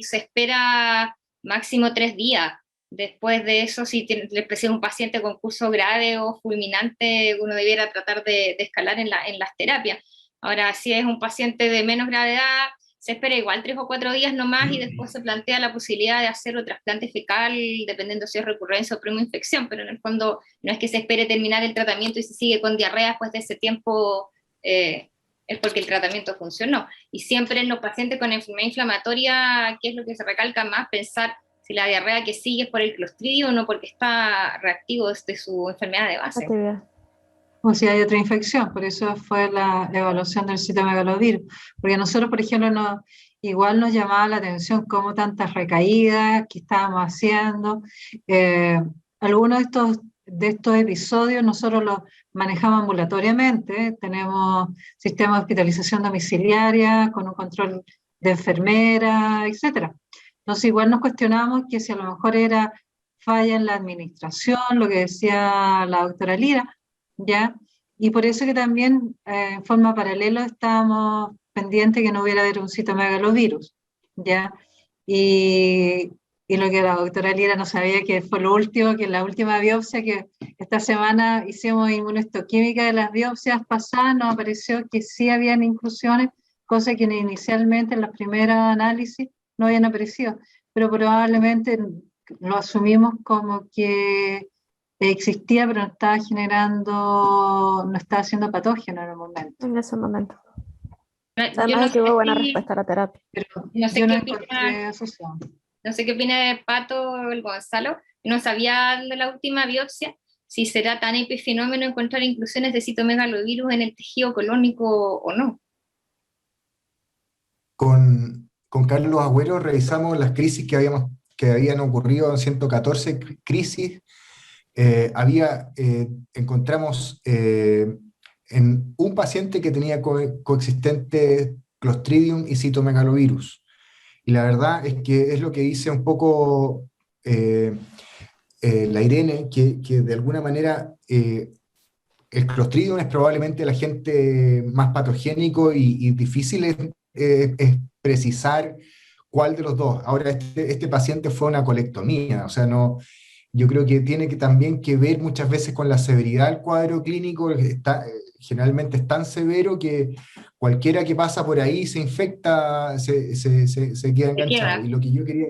se espera máximo 3 días. Después de eso, si le presenta un paciente con curso grave o fulminante, uno debiera tratar de escalar en las terapias. Ahora, si es un paciente de menos gravedad, se espera igual 3 o 4 días nomás y después se plantea la posibilidad de hacer un trasplante fecal, dependiendo si es recurrencia o primoinfección, pero en el fondo no es que se espere terminar el tratamiento y se sigue con diarrea después de ese tiempo, es porque el tratamiento funcionó. Y siempre en los pacientes con enfermedad inflamatoria, ¿qué es lo que se recalca más? Pensar si la diarrea que sigue es por el Clostridio o no porque está reactivo desde su enfermedad de base.
O si hay otra infección, por eso fue la evaluación del citomegalovirus. Porque nosotros, por ejemplo, igual nos llamaba la atención cómo tantas recaídas que estábamos haciendo. Algunos de estos episodios nosotros los manejamos ambulatoriamente. Tenemos sistema de hospitalización domiciliaria con un control de enfermera, etc. Entonces igual nos cuestionamos que si a lo mejor era falla en la administración, lo que decía la doctora Lira, ¿ya? Y por eso que también en forma paralela estábamos pendientes que no hubiera un citomegalovirus, ¿ya? Y lo que la doctora Lira no sabía que fue lo último, que en la última biopsia que esta semana hicimos inmunohistoquímica de las biopsias pasadas, nos apareció que sí habían inclusiones, cosas que inicialmente en los primeros análisis no habían aparecido, pero probablemente lo asumimos como que existía, pero no estaba no estaba siendo patógeno en el momento.
En ese momento.
Además
que hubo buena respuesta a la terapia.
Pero
no sé
yo no
qué
encontré asociado.
No sé qué opina de Pato el Gonzalo, no sabía de la última biopsia, si será tan epifenómeno encontrar inclusiones de citomegalovirus en el tejido colónico o no.
Con Carlos Agüero revisamos las crisis que habían ocurrido en 114 crisis. Encontramos en un paciente que tenía coexistente Clostridium y citomegalovirus. Y la verdad es que es lo que dice un poco la Irene, que de alguna manera el Clostridium es probablemente el agente más patogénico y difícil es precisar cuál de los dos. Ahora, este paciente fue una colectomía, o sea, no yo creo que tiene que también que ver muchas veces con la severidad del cuadro clínico. Generalmente es tan severo que cualquiera que pasa por ahí se infecta, se queda enganchado. Y lo que yo quería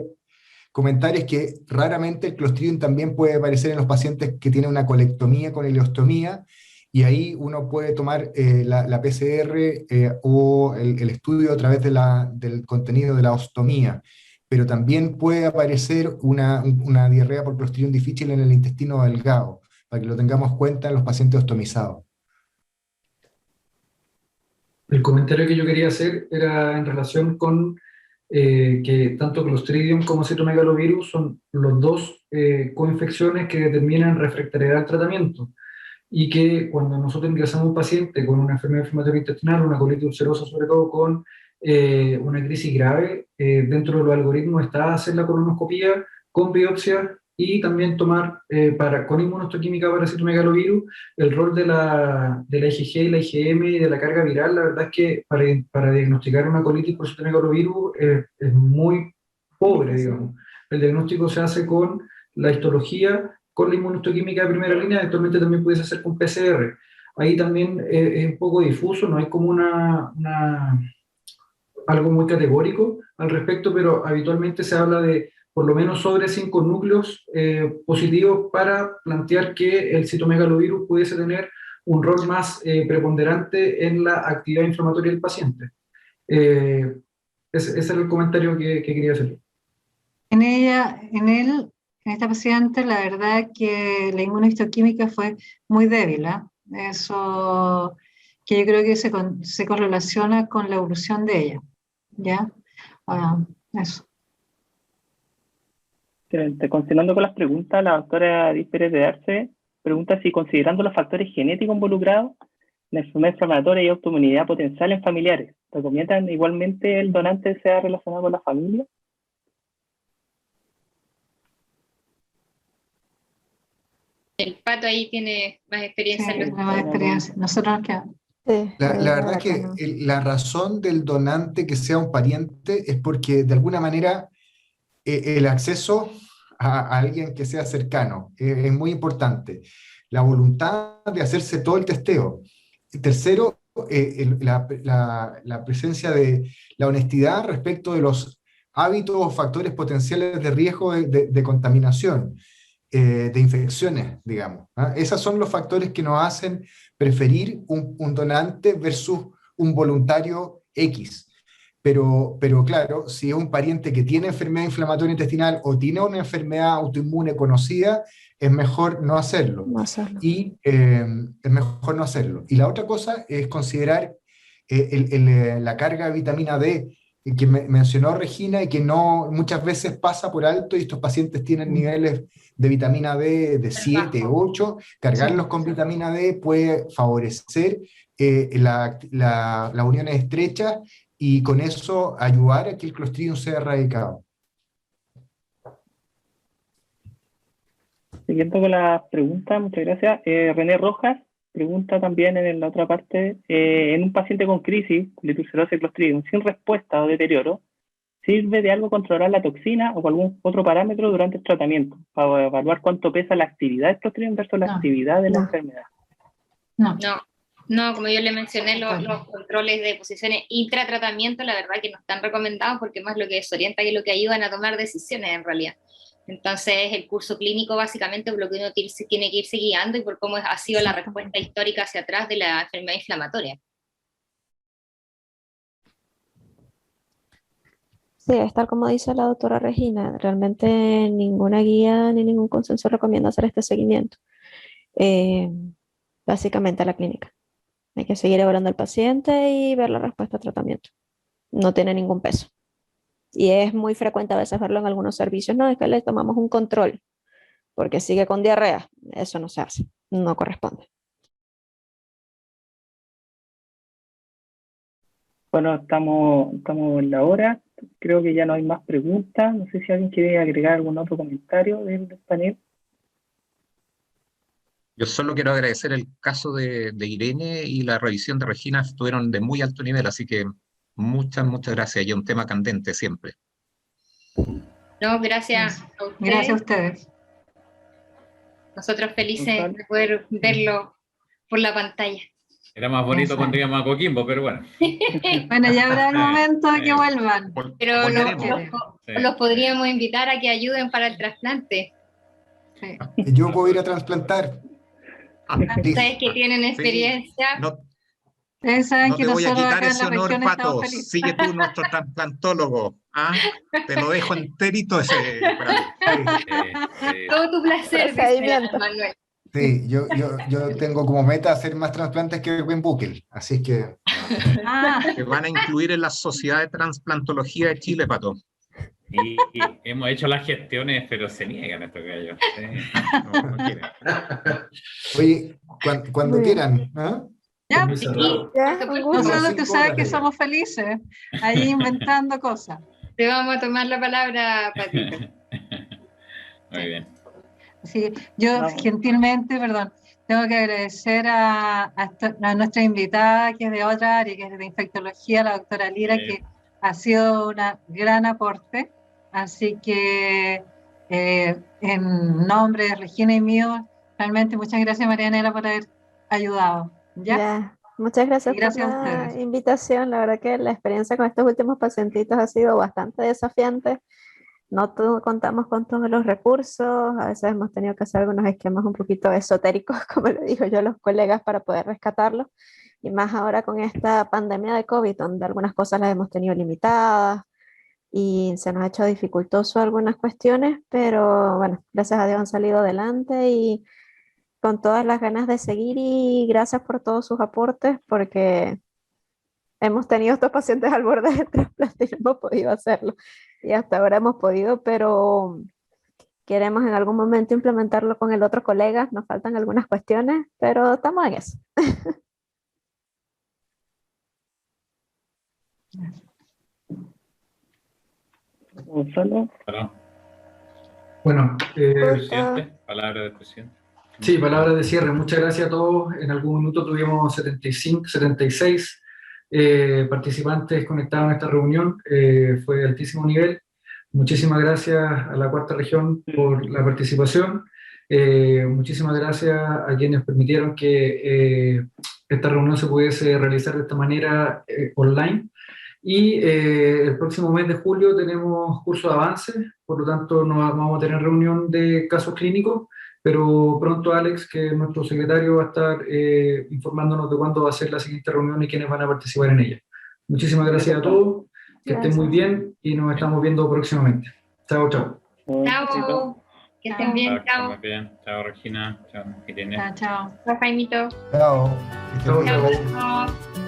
comentar es que raramente el Clostridium también puede aparecer en los pacientes que tienen una colectomía con ileostomía, y ahí uno puede tomar la PCR o el estudio a través del contenido de la ostomía, pero también puede aparecer una diarrea por Clostridium difficile en el intestino delgado, para que lo tengamos en cuenta en los pacientes ostomizados.
El comentario que yo quería hacer era en relación con que tanto Clostridium como citomegalovirus son los dos coinfecciones que determinan refractariedad al tratamiento, y que cuando nosotros ingresamos a un paciente con una enfermedad inflamatoria intestinal, una colitis ulcerosa, sobre todo con una crisis grave, dentro de los algoritmos está hacer la colonoscopía con biopsia y también tomar con inmunohistoquímica para citomegalovirus. El rol de la IgG y la IgM y de la carga viral, la verdad es que para diagnosticar una colitis por citomegalovirus es muy pobre, digamos. El diagnóstico se hace con la histología, con la inmunohistoquímica de primera línea, actualmente también pudiese hacer con PCR. Ahí también es un poco difuso, no hay como algo muy categórico al respecto, pero habitualmente se habla de por lo menos sobre 5 núcleos positivos para plantear que el citomegalovirus pudiese tener un rol más preponderante en la actividad inflamatoria del paciente. Ese era el comentario que quería hacer.
En esta paciente, la verdad que la inmunohistoquímica fue muy débil, ¿eh? Eso que yo creo que se correlaciona con la evolución de ella, ¿ya? Eso.
Continuando con las preguntas, la doctora Edith Pérez de Arce pregunta si, considerando los factores genéticos involucrados, la enfermedad inflamatoria y autoinmunidad potencial en familiares, ¿recomiendan igualmente el donante sea relacionado con la familia?
El Pato ahí tiene más experiencia.
Sí, más experiencia. Nosotros que...
La verdad es que la razón del donante que sea un pariente es porque de alguna manera el acceso a alguien que sea cercano es muy importante. La voluntad de hacerse todo el testeo. Tercero, la presencia de la honestidad respecto de los hábitos o factores potenciales de riesgo de contaminación, de infecciones, digamos. Esos son los factores que nos hacen preferir un donante versus un voluntario X. Pero claro, si es un pariente que tiene enfermedad inflamatoria intestinal o tiene una enfermedad autoinmune conocida, es mejor no hacerlo. Y es mejor no hacerlo. Y la otra cosa es considerar la carga de vitamina D que mencionó Regina, y que no muchas veces pasa por alto, y estos pacientes tienen niveles de vitamina D de 7, 8, cargarlos con vitamina D puede favorecer las uniones estrechas, y con eso ayudar a que el Clostridium sea erradicado.
Siguiendo con las preguntas, muchas gracias. René Rojas pregunta también en la otra parte, en un paciente con crisis, colitis ulcerosa y Clostridium, sin respuesta o deterioro, ¿sirve de algo controlar la toxina o algún otro parámetro durante el tratamiento para evaluar cuánto pesa la actividad del Clostridium versus la actividad de la enfermedad?
No, como yo le mencioné, los controles de posiciones intratratamiento, la verdad que no están recomendados, porque más lo que desorienta que lo que ayudan a tomar decisiones en realidad. Entonces, el curso clínico básicamente es lo que uno tiene que irse guiando, y por cómo ha sido la respuesta histórica hacia atrás de la enfermedad inflamatoria.
Sí, es tal como dice la doctora Regina, realmente ninguna guía ni ningún consenso recomienda hacer este seguimiento. Básicamente a la clínica. Hay que seguir evaluando al paciente y ver la respuesta al tratamiento. No tiene ningún peso. Y es muy frecuente a veces verlo en algunos servicios. No, es que le tomamos un control porque sigue con diarrea. Eso no se hace, no corresponde.
Bueno, estamos en la hora. Creo que ya no hay más preguntas. No sé si alguien quiere agregar algún otro comentario del panel.
Yo solo quiero agradecer el caso de Irene, y la revisión de Regina estuvieron de muy alto nivel, así que muchas gracias. Y es un tema candente siempre.
No, gracias a ustedes.
Gracias a ustedes.
Nosotros felices de poder verlo por la pantalla.
Era más bonito cuando íbamos a Coquimbo, pero bueno.
Bueno, ya habrá el momento de que vuelvan.
Pero
Volveremos.
los podríamos invitar a que ayuden para el trasplante.
Sí.
Yo puedo ir a trasplantar.
Ustedes que tienen experiencia.
No,
Ustedes saben
no
que
te voy a
nosotros
quitar
acá en
ese
la
honor,
región
Pato.
estamos felices.
Sigue tú, nuestro trasplantólogo. ¿Ah? Te lo dejo enterito ese.
Todo tu placer, dice
Procedimiento.
Manuel.
Sí, yo tengo como meta hacer más trasplantes que Wim Buchel, así que
Te van a incluir en la Sociedad de Transplantología de Chile, Pato.
Y hemos hecho las gestiones, pero se niegan estos gallos.
No quieren.
oye, cuando
Muy bien.
quieran, ¿ah?
Ya,
Muy cerrado.
Ya,
Por
un
supuesto.
gusto.
nosotros tú
5
sabes
horas
que
ya.
somos felices, ahí inventando cosas.
Te vamos a tomar la palabra, Patito.
Muy bien.
Sí, yo
Vamos.
gentilmente, perdón, tengo que agradecer a nuestra invitada, que es de otra área, que es de infectología, la doctora Lira,
Sí.
que ha sido un gran aporte. Así que, en nombre de Regina y mío, realmente muchas gracias, Marianela, por haber ayudado. ¿Ya?
Ya, muchas gracias
Y gracias
por
a
la
ustedes.
invitación. La verdad que la experiencia con estos últimos pacientitos ha sido bastante desafiante. No contamos con todos los recursos, a veces hemos tenido que hacer algunos esquemas un poquito esotéricos, como le digo yo a los colegas, para poder rescatarlos. Y más ahora con esta pandemia de COVID, donde algunas cosas las hemos tenido limitadas y se nos ha hecho dificultoso algunas cuestiones, pero bueno, gracias a Dios han salido adelante y con todas las ganas de seguir y gracias por todos sus aportes, porque hemos tenido estos pacientes al borde del trasplante y no hemos podido hacerlo. Y hasta ahora hemos podido, pero queremos en algún momento implementarlo con el otro colega. Nos faltan algunas cuestiones, pero estamos en eso.
Gonzalo.
Perdón.
Bueno,
Presidente, palabra del presidente.
sí, palabras de cierre. Muchas gracias a todos. En algún minuto tuvimos 75, 76 participantes conectados en esta reunión. Fue de altísimo nivel. Muchísimas gracias a la Cuarta Región por la participación. Muchísimas gracias a quienes permitieron que esta reunión se pudiese realizar de esta manera online. Y el próximo mes de julio tenemos curso de avance, por lo tanto no vamos a tener reunión de casos clínicos, pero pronto Alex, que es nuestro secretario, va a estar informándonos de cuándo va a ser la siguiente reunión y quiénes van a participar en ella. Muchísimas gracias a todos, que estén muy bien y nos estamos viendo próximamente. Chao, chao.
Chao. Que estén bien.
Chao,
Chao.
bien. Chao, Regina. Chao, Irene.
Chao, chao.
Chao, Jaimito.
Chao. Que estén
Chao,
bien.
chao.
Chao.